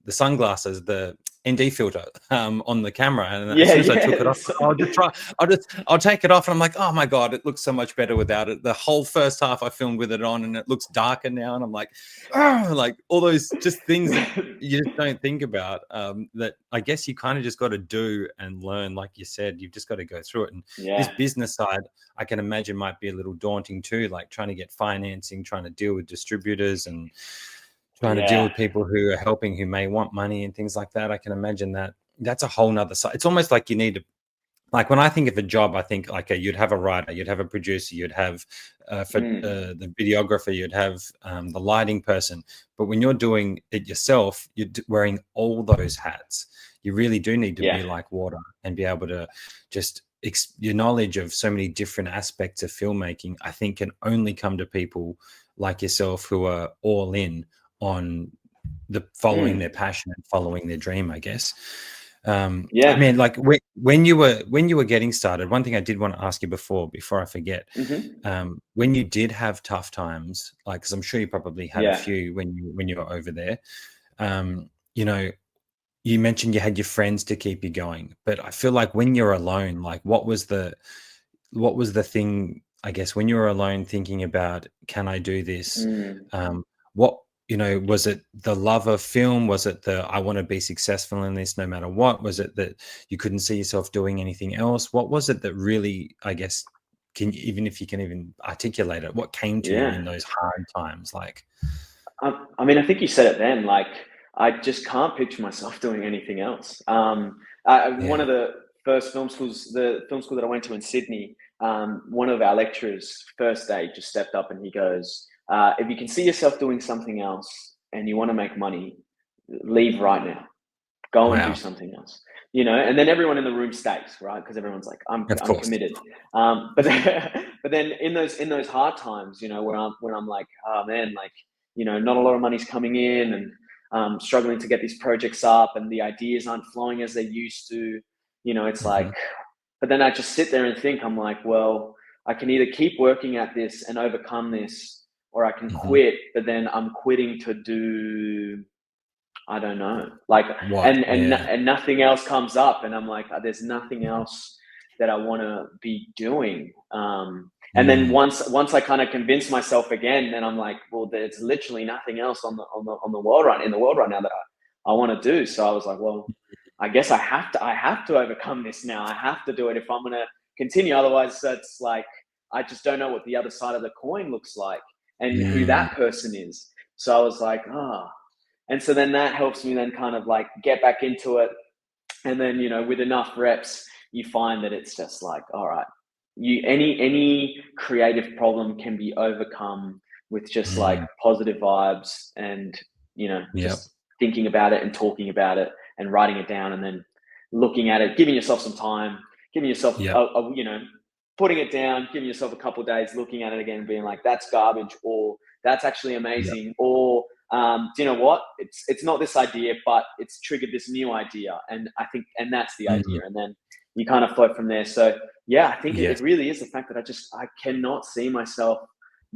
sunglasses, the ND filter on the camera, and as Yeah. soon as I took it off, Yes. I'll take it off, and I'm like, oh my god, it looks so much better without it. The whole first half I filmed with it on, and it looks darker now, and I'm like, oh, like all those just things that you just don't think about, that I guess you kind of just got to do and learn. Like you said, you've just got to go through it. And this Yeah. business side, I can imagine, might be a little daunting too, like trying to get financing, trying to deal with distributors, and trying to deal Yeah. with people who are helping, who may want money and things like that. I can imagine that that's a whole nother side. It's almost like you need to, like when I think of a job, I think like you'd have a writer, you'd have a producer, you'd have for the videographer, you'd have the lighting person. But when you're doing it yourself, you're wearing all those hats. You really do need to Yeah. be like water and be able to just your knowledge of so many different aspects of filmmaking, I think, can only come to people like yourself who are all in on the following their passion and following their dream, I guess. Yeah. Man, like when you were getting started, one thing I did want to ask you before I forget, Hmm. when you did have tough times, like, because I'm sure you probably had a Yeah. few when you were over there, um, you know, you mentioned you had your friends to keep you going, but I feel like when you're alone, like what was the thing, I guess, when you were alone thinking about, can I do this? Mm. What, was it the love of film? Was it the, I want to be successful in this no matter what? Was it that you couldn't see yourself doing anything else? What was it that really, I guess, even if you can even articulate it, what came to you Yeah. in those hard times? Like, I mean, I think you said it then. Like, I just can't picture myself doing anything else. One yeah, of the film school that I went to in Sydney, one of our lecturers, first day, just stepped up and he goes, "If you can see yourself doing something else and you want to make money, leave right now. Go and do wow, something else." And then everyone in the room stays, right? Because everyone's like, of I'm course, committed. But but then in those hard times, when I'm like, oh man, like, not a lot of money's coming in, and struggling to get these projects up, and the ideas aren't flowing as they used to. It's like, Hmm. but then I just sit there and think, I'm like, well, I can either keep working at this and overcome this, or I can Hmm. quit. But then I'm quitting to do, I don't know, like, What? Yeah. and nothing else comes up, and I'm like, there's nothing else that I want to be doing. And then Mm. once I kind of convince myself again, then I'm like, well, there's literally nothing else on the world right in the world right now that I want to do. So I was like, well, I guess I have to overcome this now. I have to do it if I'm gonna continue. Otherwise, that's like, I just don't know what the other side of the coin looks like and who Mm. that person is. So I was like, and so then that helps me then kind of like get back into it. And then, with enough reps, you find that it's just like, all right, any creative problem can be overcome with just like Mm. positive vibes, and, Yep. just thinking about it and talking about it and writing it down, and then looking at it, giving yourself some time, giving yourself Yep. putting it down, giving yourself a couple of days, looking at it again, and being like, that's garbage, or that's actually Yep. amazing, or do you know what? It's not this idea, but it's triggered this new idea, and I think, and that's the Mm. idea, and then you kind of float from there. So yeah, I think it Yes. really is the fact that I cannot see myself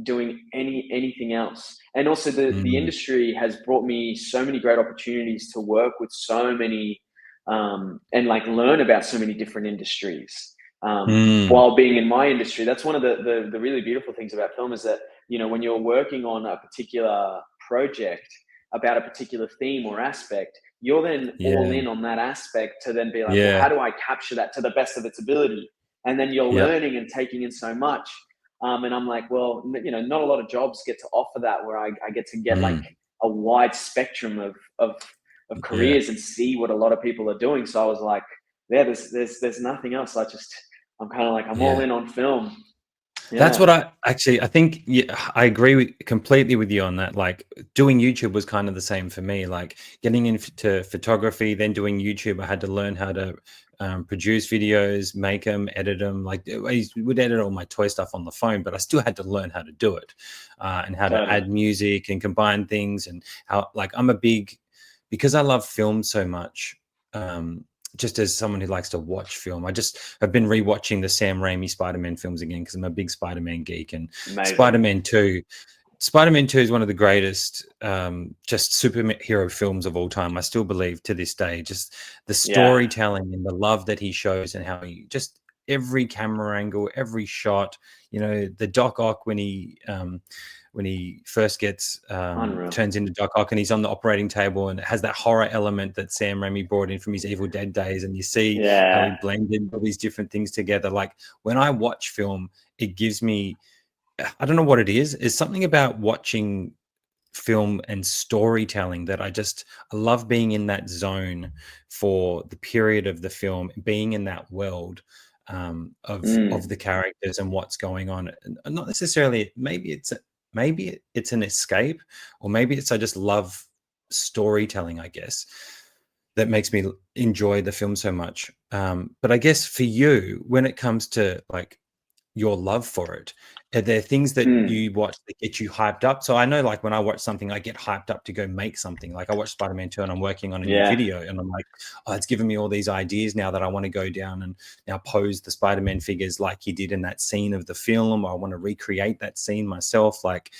doing anything else. And also the Mm. industry has brought me so many great opportunities to work with so many, and like learn about so many different industries. Mm. While being in my industry, that's one of the really beautiful things about film, is that, when you're working on a particular project about a particular theme or aspect, you're then all Yeah. in on that aspect to then be like, well, Yeah. how do I capture that to the best of its ability? And then you're Yep. learning and taking in so much. And I'm like, well, not a lot of jobs get to offer that, where I get to get like Mm. a wide spectrum of Yeah. careers and see what a lot of people are doing. So I was like, yeah, there's nothing else. I'm kind of like, I'm all Yeah. in on film. That's Yeah, what I think. Yeah, I agree completely with you on that. Like doing YouTube was kind of the same for me. Like getting into photography, then doing YouTube, I had to learn how to produce videos, make them, edit them. Like would edit all my toy stuff on the phone, but I still had to learn how to do it, and how to totally. add music and combine things, and how like I'm a big because I love film so much. Just as someone who likes to watch film, I've been rewatching the Sam Raimi Spider-Man films again because I'm a big Spider-Man geek. And Amazing. Spider-Man 2, Spider-Man 2 is one of the greatest just superhero films of all time. I still believe to this day, just the Yeah, storytelling and the love that he shows and how he just every camera angle, every shot, the Doc Ock when he first gets unreal. turns into Doc Ock and he's on the operating table and it has that horror element that Sam Raimi brought in from his Evil Dead days, and you see how he Yeah. blended all these different things together. Like when I watch film, it gives me I don't know what it is. It's something about watching film and storytelling that I love being in that zone for the period of the film, being in that world of Mm, the characters and what's going on. And not necessarily. Maybe it's an escape, or maybe it's I just love storytelling. I guess that makes me enjoy the film so much. But I guess for you, when it comes to like your love for it, are there things that mm, you watch that get you hyped up? So I know, like, when I watch something, I get hyped up to go make something. Like, I watched Spider-Man 2 and I'm working on a new yeah. video, and I'm like, oh, it's given me all these ideas now that I want to go down and now pose the Spider-Man figures like he did in that scene of the film. Or I want to recreate that scene myself. Like,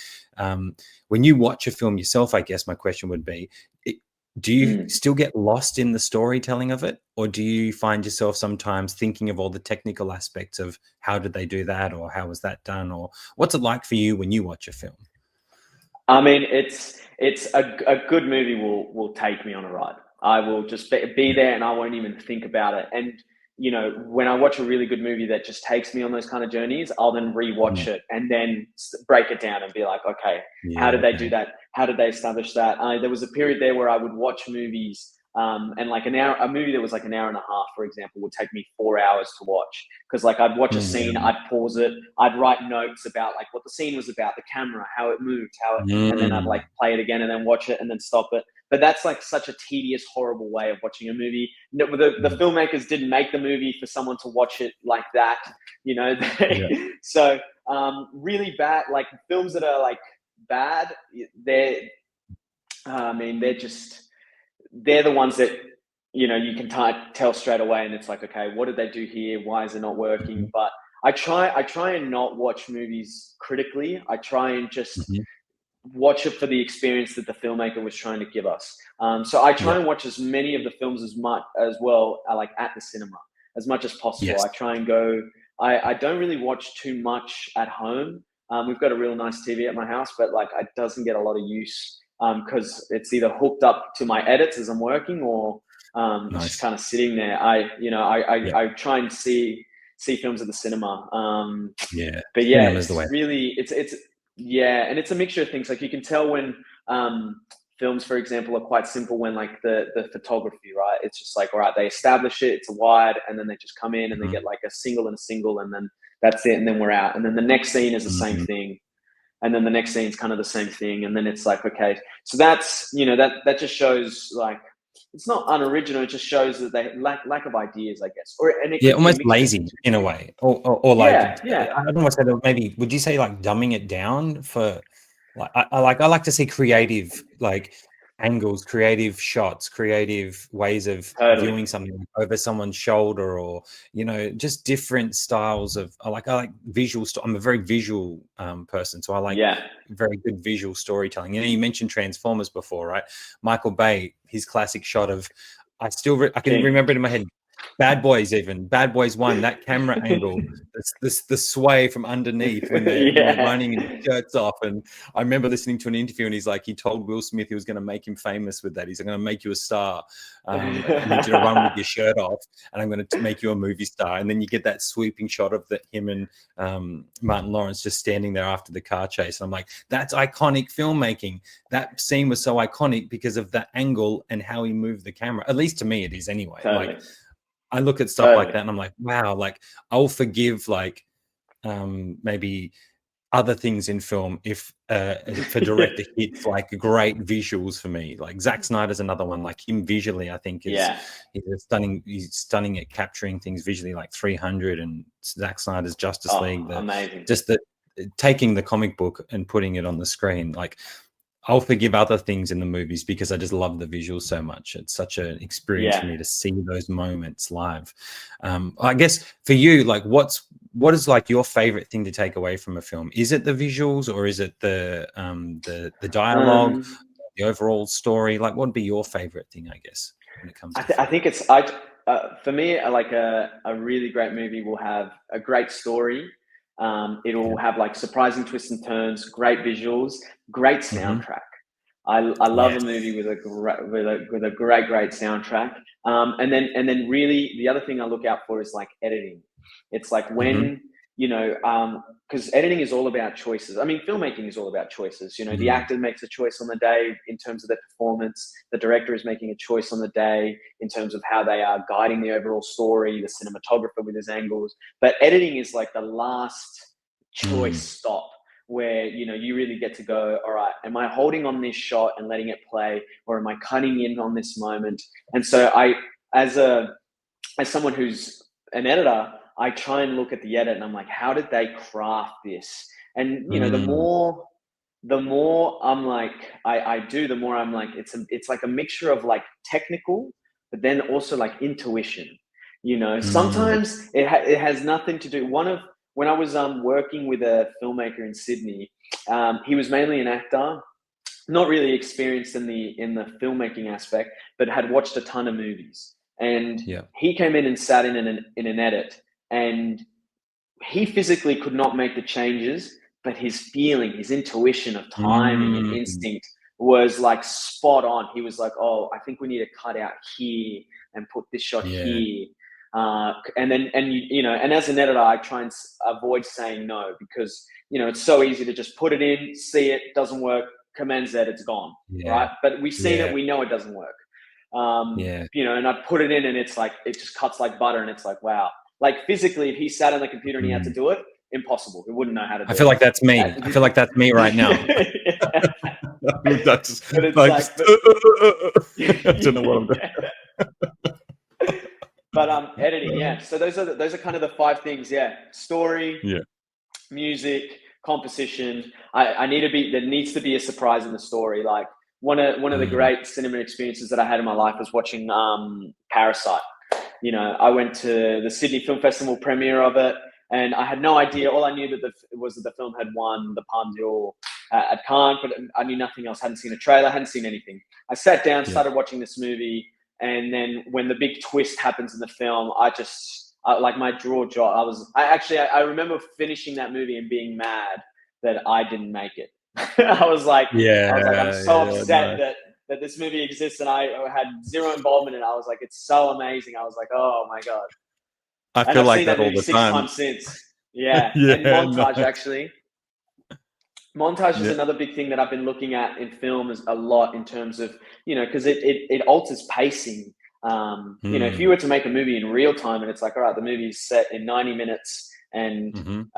when you watch a film yourself, I guess my question would be, do you Mm. still get lost in the storytelling of it, or do you find yourself sometimes thinking of all the technical aspects of how did they do that, or how was that done, or what's it like for you when you watch a film? I mean, it's a good movie will take me on a ride. I will just be Yeah. there, and I won't even think about it. And when I watch a really good movie that just takes me on those kind of journeys, I'll then rewatch Mm. it and then break it down and be like, okay, how Yeah. did they do Okay. that? How did they establish that? There was a period there where I would watch movies, and like a movie that was like an hour and a half, for example, would take me 4 hours to watch, because like I'd watch a scene, Mm. I'd pause it, I'd write notes about like what the scene was about, the camera, how it moved, how it, and then I'd like Mm. play it again and then watch it and then stop it. But that's like such a tedious, horrible way of watching a movie. No, the Mm. filmmakers didn't make the movie for someone to watch it like that, you know. Yeah. So Really bad, like films that are like bad, they're, I mean, they're the ones that, you can tell straight away, and it's like, okay, what did they do here? Why is it not working? Mhm. But I try and not watch movies critically. I try and just Mhm. watch it for the experience that the filmmaker was trying to give us. So I try Yep. and watch as many of the films as much as well, like at the cinema, as much as possible. Yes. I try and go. I don't really watch too much at home. We've got a real nice TV at my house, but like it doesn't get a lot of use because it's either hooked up to my edits as I'm working, or it's just Nice. kind of sitting there. I Yep. try and see films at the cinema. Yeah. But yeah, Cinema's the way. it's really it's yeah, and it's a mixture of things. Like you can tell when films, for example, are quite simple when like the photography, right? It's just like, all right, they establish it, it's a wide, and then they just come in and they Mhm. get like a single and a single, and then that's it, and then we're out. And then the next scene is the same Mhm. thing, and then the next scene's kind of the same thing, and then it's like, okay, so that's that just shows like it's not unoriginal. It just shows that they lack of ideas, I guess, or and it Yeah, could be a almost mixture of lazy things. It in could a be, way, or like yeah, yeah, I don't want to say that. Maybe would you say like dumbing it down for like I like to see creative like angles, creative shots, creative ways of totally, viewing something like over someone's shoulder, or just different styles of. I like visual. I'm a very visual person, so I like yeah, very good visual storytelling. You mentioned Transformers before, right? Michael Bay, his classic shot of. I can king. remember it in my head. Bad Boys, even Bad Boys 1, that camera angle, the sway from underneath when they're Yeah. running and his shirt's off. And I remember listening to an interview, and he told Will Smith he was going to make him famous with that. He's going to make you a star. I need you to run with your shirt off, and I'm going to make you a movie star. And then you get that sweeping shot of him and Martin Lawrence just standing there after the car chase. And I'm like, that's iconic filmmaking. That scene was so iconic because of the angle and how he moved the camera. At least to me, it is anyway. Like, Totally. I look at stuff like Totally. that and I'm like, wow, like I'll forgive like maybe other things in film if a director hits like great visuals for me. Like Zack Snyder's another one. Like him visually, I think Yeah. he's stunning at capturing things visually, like 300 and Zack Snyder's Justice League. Oh, amazing. Just the taking the comic book and putting it on the screen. Like I'll forgive other things in the movies because I just love the visuals so much. It's such an experience for Yeah. me to see those moments live. I guess for you, like, what is like your favorite thing to take away from a film? Is it the visuals, or is it the dialogue, Um, the overall story? Like, what would be your favorite thing? I guess when it comes to I film. think for me, like a really great movie will have a great story. Yeah. It'll have like surprising twists and turns, great visuals, great Hmm. soundtrack. I love a Yes. movie with a great soundtrack. And then really the other thing I look out for is like editing. It's like Hmm. when because editing is all about choices. I mean, filmmaking is all about choices. The Mm. actor makes a choice on the day in terms of their performance. The director is making a choice on the day in terms of how they are guiding the overall story. The cinematographer with his angles, but editing is like the last choice Mm. stop where you really get to go, all right, am I holding on this shot and letting it play, or am I cutting in on this moment? And so as a as someone who's an editor, I try and look at the edit and I'm like, how did they craft this? And Mm. the more I'm like, I do, the more I'm like, it's like a mixture of like technical, but then also like intuition. Mm. Sometimes it has nothing to do. When I was working with a filmmaker in Sydney, he was mainly an actor, not really experienced in the filmmaking aspect, but had watched a ton of movies. And Yeah. he came in and sat in an edit, and he physically could not make the changes, but his feeling, his intuition of timing and Mm. instinct was like spot on. He was like, "Oh, I think we need to cut out here and put this shot Yeah. here." And as an editor, I try and avoid saying no, because it's so easy to just put it in, see it doesn't work, Command Z, it's gone, Yeah. right? But we've seen it, Yeah. we know it doesn't work. Yeah. And I put it in, and it's like it just cuts like butter, and it's like, wow. Like physically, if he sat on the computer and he had to Mm. do it, impossible. He wouldn't know how to I do feel like that's me. I feel like that's me right now. it. That's But it's like like, just but I don't know what I'm doing. yeah. But editing, yeah. So those are kind of the five things. Yeah, story, Yeah. music, composition. I need to be, there needs to be a surprise in the story. Like one of the great cinema experiences that I had in my life was watching Parasite. You know, I went to the Sydney Film Festival premiere of it, and I had no idea. All I knew that was that the film had won the Palme d'Or at Cannes, but I knew nothing else. Hadn't seen a trailer, hadn't seen anything. I sat down, started watching this movie, and then when the big twist happens in the film, like my jaw dropped. I remember finishing that movie and being mad that I didn't make it. I was like, I'm so upset that this movie exists and I had zero involvement in it. I was like, it's so amazing. I was like, oh my God. I And feel I've like seen that that all movie the 6 time. times since. Yeah. Yeah, And montage, no. actually. Montage is another big thing that I've been looking at in film is a lot in terms of, you know, because it alters pacing. You know, if you were to make a movie in real time and it's like, all right, the movie's set in 90 minutes and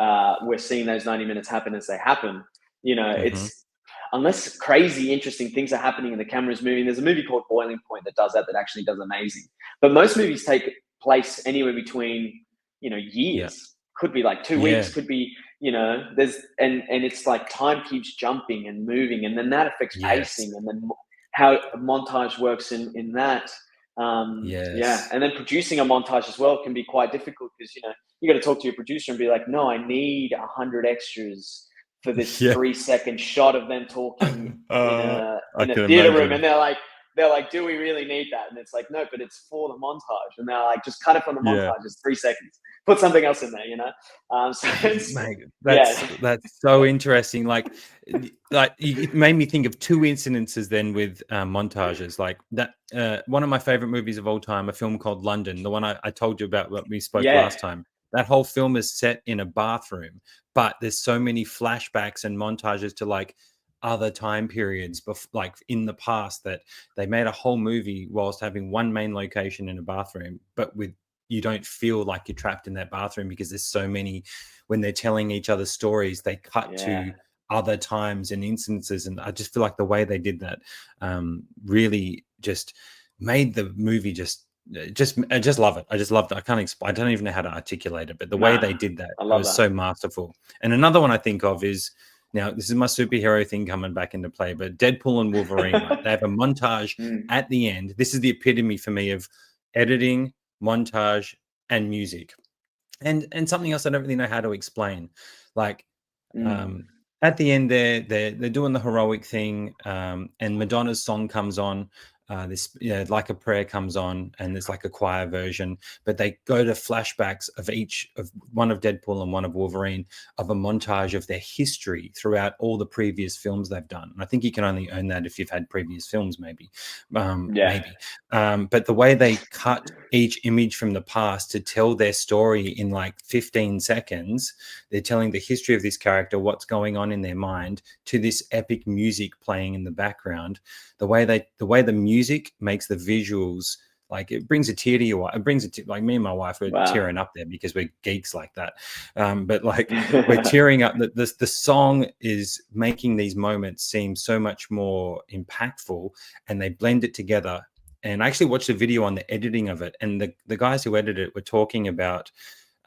we're seeing those 90 minutes happen as they happen, you know, it's, unless crazy, interesting things are happening and the camera's moving. There's a movie called Boiling Point that does that actually does amazing. But most movies take place anywhere between, you know, years. Could be like 2 weeks, could be, you know, and it's like time keeps jumping and moving, and then that affects pacing, and then how montage works in that. Yeah, and then producing a montage as well can be quite difficult because, you know, you got to talk to your producer and be like, no, I need 100 extras for this 3-second shot of them talking in I a can theater room, imagine. and they're like, do we really need that? And it's like, no, but it's for the montage. And they're like, just cut it from the montage. It's 3 seconds. Put something else in there, you know? So it's, Mate, yeah. that's so interesting. Like it made me think of two incidences then with montages. Like that, one of my favorite movies of all time, a film called London, the one I told you about what we spoke last time. That whole film is set in a bathroom, but there's so many flashbacks and montages to like other time periods, like in the past, that they made a whole movie whilst having one main location in a bathroom, but with you don't feel like you're trapped in that bathroom because there's so many. When they're telling each other stories, they cut to other times and instances, and I just feel like the way they did that really just made the movie I just love it. I just loved it. I can't explain. I don't even know how to articulate it, but the way they did that, I it love was that. so masterful. And another one I think of is, now this is my superhero thing coming back into play, but Deadpool and Wolverine, right? They have a montage at the end. This is the epitome for me of editing, montage, and music. And something else I don't really know how to explain. Like at the end, they're doing the heroic thing, and Madonna's song comes on. This, you know, Like a Prayer comes on, and there's like a choir version, but they go to flashbacks of each of one of Deadpool and one of Wolverine, of a montage of their history throughout all the previous films they've done. And I think you can only earn that if you've had previous films, maybe. But the way they cut each image from the past to tell their story in like 15 seconds, they're telling the history of this character, what's going on in their mind, to this epic music playing in the background. The way the music makes the visuals, like it brings a tear to your eye. It brings like me and my wife, we're tearing up there because we're geeks like that. But like we're tearing up. The song is making these moments seem so much more impactful, and they blend it together. And I actually watched a video on the editing of it, and the guys who edited it were talking about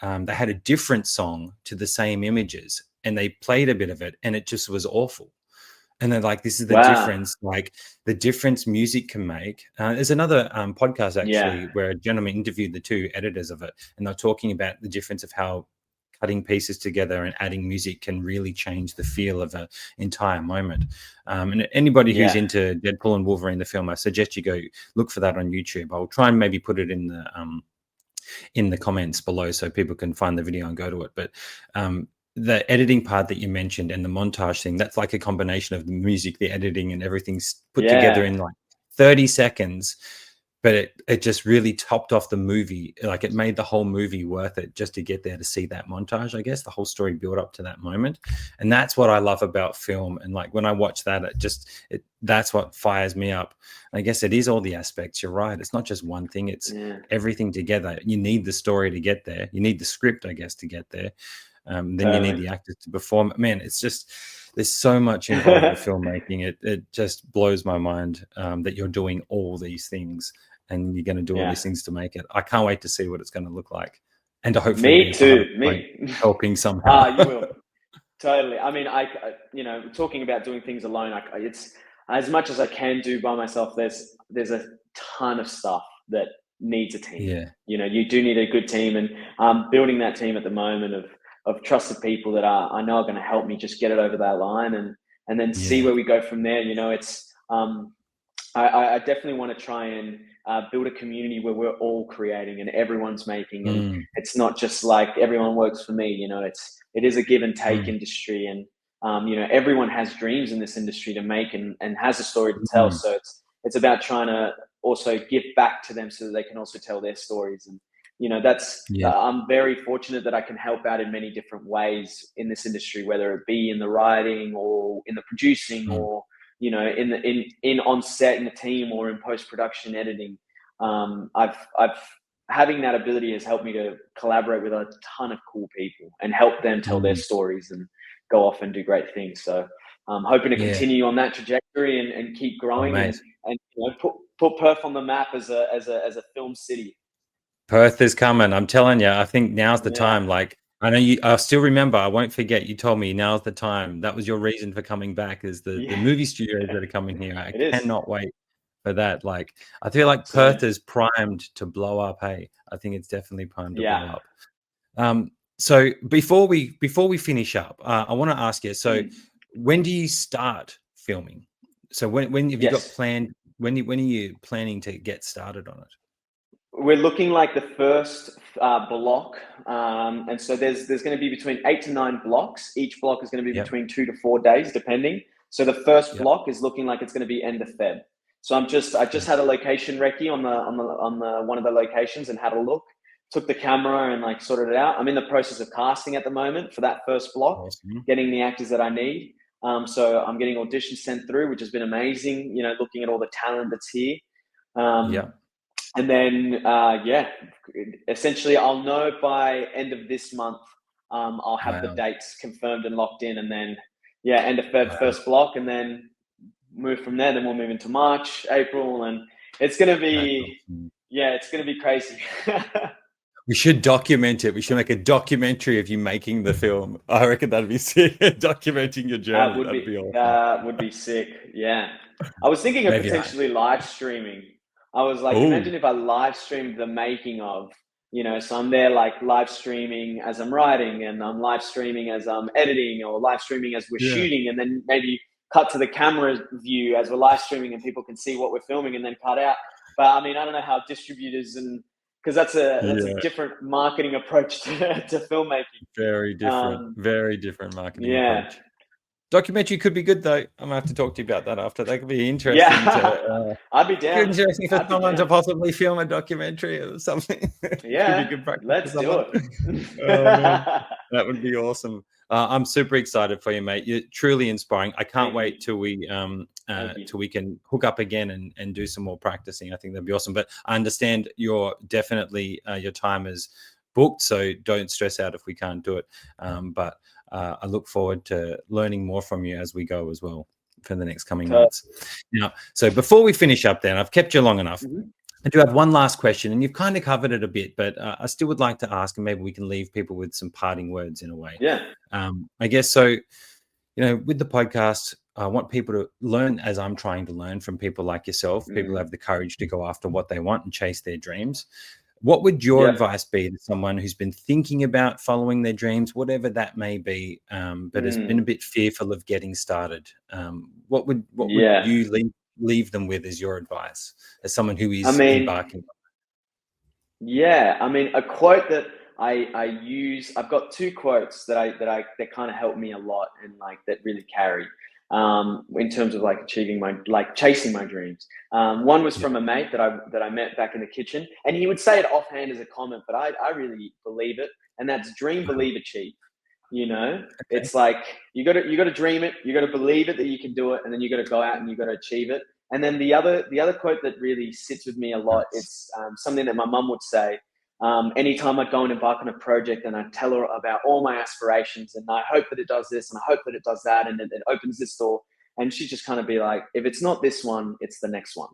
they had a different song to the same images, and they played a bit of it, and it just was awful. And they're like, this is the difference, like the difference music can make. There's another podcast actually where a gentleman interviewed the two editors of it, and they're talking about the difference of how cutting pieces together and adding music can really change the feel of an entire moment. And anybody who's into Deadpool and Wolverine, the film, I suggest you go look for that on YouTube. I'll try and maybe put it in the comments below so people can find the video and go to it. But the editing part that you mentioned and the montage thing, that's like a combination of the music, the editing, and everything's put together in like 30 seconds. But it just really topped off the movie. Like it made the whole movie worth it just to get there to see that montage, I guess. The whole story built up to that moment. And that's what I love about film. And like when I watch that, that's what fires me up. And I guess it is all the aspects. You're right. It's not just one thing. It's everything together. You need the story to get there. You need the script, I guess, to get there. Then you need the actors to perform. Man, it's just, there's so much involved with filmmaking. It just blows my mind that you're doing all these things and you're going to do all these things to make it. I can't wait to see what it's going to look like, and to hopefully be a part of, like, helping somehow. You will. Totally. I mean, talking about doing things alone, it's as much as I can do by myself. There's a ton of stuff that needs a team. Yeah. You do need a good team, and building that team at the moment of trusted people that I know are going to help me just get it over that line, and then see Yeah. where we go from there. It's I definitely want to try and build a community where we're all creating and everyone's making, and Mm, it's not just like everyone works for me. It is a give and take mm, industry, and everyone has dreams in this industry to make and has a story to tell. mm. So it's about trying to also give back to them so that they can also tell their stories. And that's Yeah. I'm very fortunate that I can help out in many different ways in this industry, whether it be in the writing or in the producing Mm, or in on set in the team or in post production editing. I've having that ability has helped me to collaborate with a ton of cool people and help them tell their mm. stories and go off and do great things. So I'm hoping to Yeah. continue on that trajectory and keep Oh, growing mate. and put Perth on the map as a film city. Perth is coming. I'm telling you. I think now's the Yeah, time. Like, I know you. I still remember. I won't forget. You told me now's the time. That was your reason for coming back. Is the yeah, movie studios that are coming here? I it is. cannot wait for that. Like, I feel like Perth Same. is primed to blow up. Hey, I think it's definitely primed to blow Yeah. up. So before we finish up, I want to ask you. So, Mm. when do you start filming? So when have you got Yes. planned? When are you planning to get started on it? We're looking like the first block, and so there's going to be between 8 to 9 blocks. Each block is going to be Yep. between 2 to 4 days, depending. So the first Yep. block is looking like it's going to be end of Feb. So I just had a location recce on the one of the locations and had a look, took the camera and like sorted it out. I'm in the process of casting at the moment for that first block, Awesome. getting the actors that I need. So I'm getting auditions sent through, which has been amazing. Looking at all the talent that's here. Yeah. Um, and then essentially I'll know by end of this month. I'll have the Wow. dates confirmed and locked in, and then end of Feb Wow. first block, and then move from there. Then we'll move into March, April, and it's gonna That's be awesome. it's gonna be crazy. We should document it. We should make a documentary of you making the film. I reckon that'd be sick. Documenting your journey. That'd be awesome. Would be sick. Yeah, I was thinking of Maybe I. potentially live streaming. I was like, Oh, imagine if I live streamed the making of, so I'm there like live streaming as I'm writing, and I'm live streaming as I'm editing, or live streaming as we're yeah. shooting, and then maybe cut to the camera view as we're live streaming, and people can see what we're filming, and then cut out. But I mean, I don't know how distributors and because that's a Yeah. different marketing approach to filmmaking. Very different. Um, Very different marketing yeah, approach. Documentary could be good though. I'm gonna have to talk to you about that after. That could be interesting to yeah, I'd be good down. interesting for I'd be someone to down. possibly film a documentary or something. Could be Yeah, good practice for let's do someone. Oh man, it. that would be awesome. I'm super excited for you, mate. You're truly inspiring. I can't Thank you. wait till Thank you. we can hook up again and do some more practicing. I think that'd be awesome. But I understand you're definitely your time is booked, so don't stress out if we can't do it. But I look forward to learning more from you as we go as well for the next coming So, months. Now, so before we finish up, then I've kept you long enough. mhm. I do have one last question, and you've kind of covered it a bit, but I still would like to ask, and maybe we can leave people with some parting words in a way. Yeah. I guess so. With the podcast, I want people to learn as I'm trying to learn from people like yourself, people who Mm. have the courage to go after what they want and chase their dreams. What would your Yeah. advice be to someone who's been thinking about following their dreams, whatever that may be, but has been a Mm. bit fearful of getting started? What would Yeah. you leave them with as your advice as someone who I is mean, embarking? yeah. I mean, a quote that I use. I've got two quotes that kind of help me a lot and like that really carry. In terms of like achieving chasing my dreams. One was Yeah. from a mate that I met back in the kitchen, and he would say it offhand as a comment, but I really believe it, and that's dream, Uh-huh. believe, achieve. Okay. It's like you got to dream it, you got to believe it that you can do it, and then you got to go out and you got to achieve it. And then the other quote that really sits with me a lot, Nice. it's something that my mum would say. Anytime I go and embark on a project and I tell her about all my aspirations and I hope that it does this and I hope that it does that and it opens this door, and she just kind of be like, if it's not this one, it's the next one.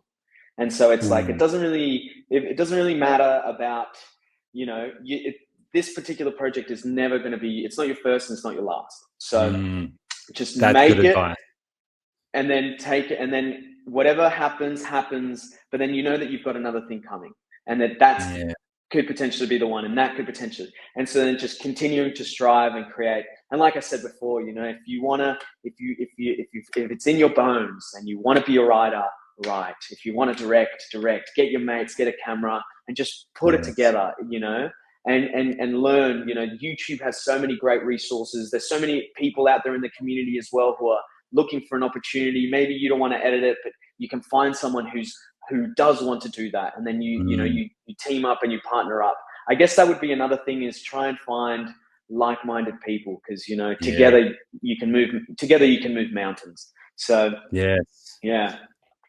And so it's like Mm, it doesn't really matter about this particular project is never going to be, it's not your first and it's not your last. So just that's make good it advice. and then take it, and then whatever happens, but then you know that you've got another thing coming, and that's could potentially be the one, and that could potentially, and so then just continuing to strive and create. And like I said before, you know, if you want to, if it's in your bones and you want to be a writer, write. If you want to direct, get your mates, get a camera and just put it together, you know, and learn. You know, YouTube has so many great resources. There's so many people out there in the community as well who are looking for an opportunity. Maybe you don't want to edit it, but you can find someone who does want to do that, and then you team up and you partner up. I guess that would be another thing, is try and find like-minded people, because you know, together you can move mountains. So yeah.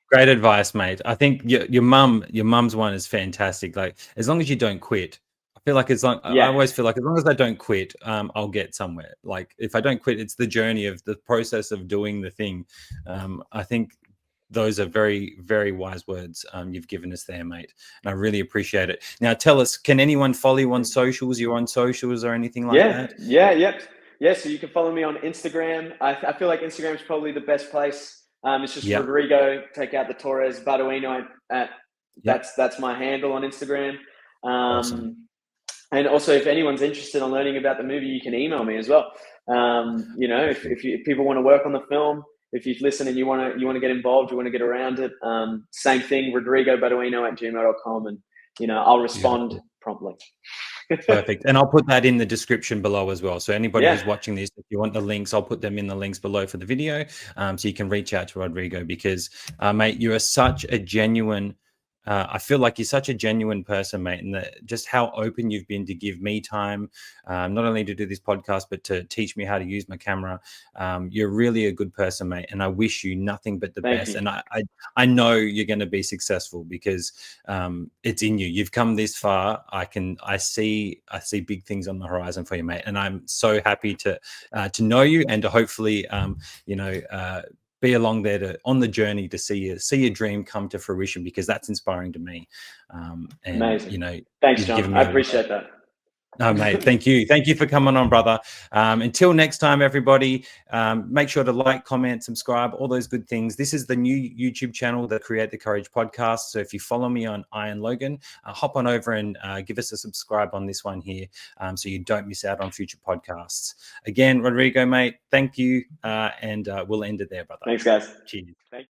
Great advice, mate. I think your mum's one is fantastic. Like, as long as you don't quit, I feel like I always feel like as long as I don't quit, I'll get somewhere. Like, if I don't quit, it's the journey of the process of doing the thing. I think those are very, very wise words you've given us there, mate. And I really appreciate it. Now, tell us, can anyone follow you on socials? You're on socials or anything like that? Yeah. So you can follow me on Instagram. I feel like Instagram is probably the best place. It's just Rodrigo, take out the Torres Badoino. That's my handle on Instagram. Awesome. And also, if anyone's interested in learning about the movie, you can email me as well. You know, if people want to work on the film, if you've listened and you want to get involved, you want to get around it, same thing, rodrigobadoino@gmail.com, and you know, I'll respond promptly. Perfect. And I'll put that in the description below as well. So anybody who's watching this, if you want the links, I'll put them in the links below for the video. So you can reach out to Rodrigo, because, mate, you are such a genuine, I feel like you're such a genuine person, mate, and just how open you've been to give me time, not only to do this podcast, but to teach me how to use my camera. You're really a good person, mate, and I wish you nothing but the best. You. And I know you're going to be successful, because it's in you. You've come this far. I see big things on the horizon for you, mate, and I'm so happy to know you, and to hopefully be along there on the journey to see your dream come to fruition, because that's inspiring to me. And amazing. You know, thanks, John. I appreciate that. No, mate, thank you for coming on, brother. Until next time, everybody, make sure to like, comment, subscribe, all those good things. This is the new YouTube channel, the Create the Courage podcast. So if you follow me on Iron Logan, hop on over and give us a subscribe on this one here, so you don't miss out on future podcasts. Again, Rodrigo, mate, thank you, and we'll end it there, brother. Thanks, guys. Cheers. Thanks.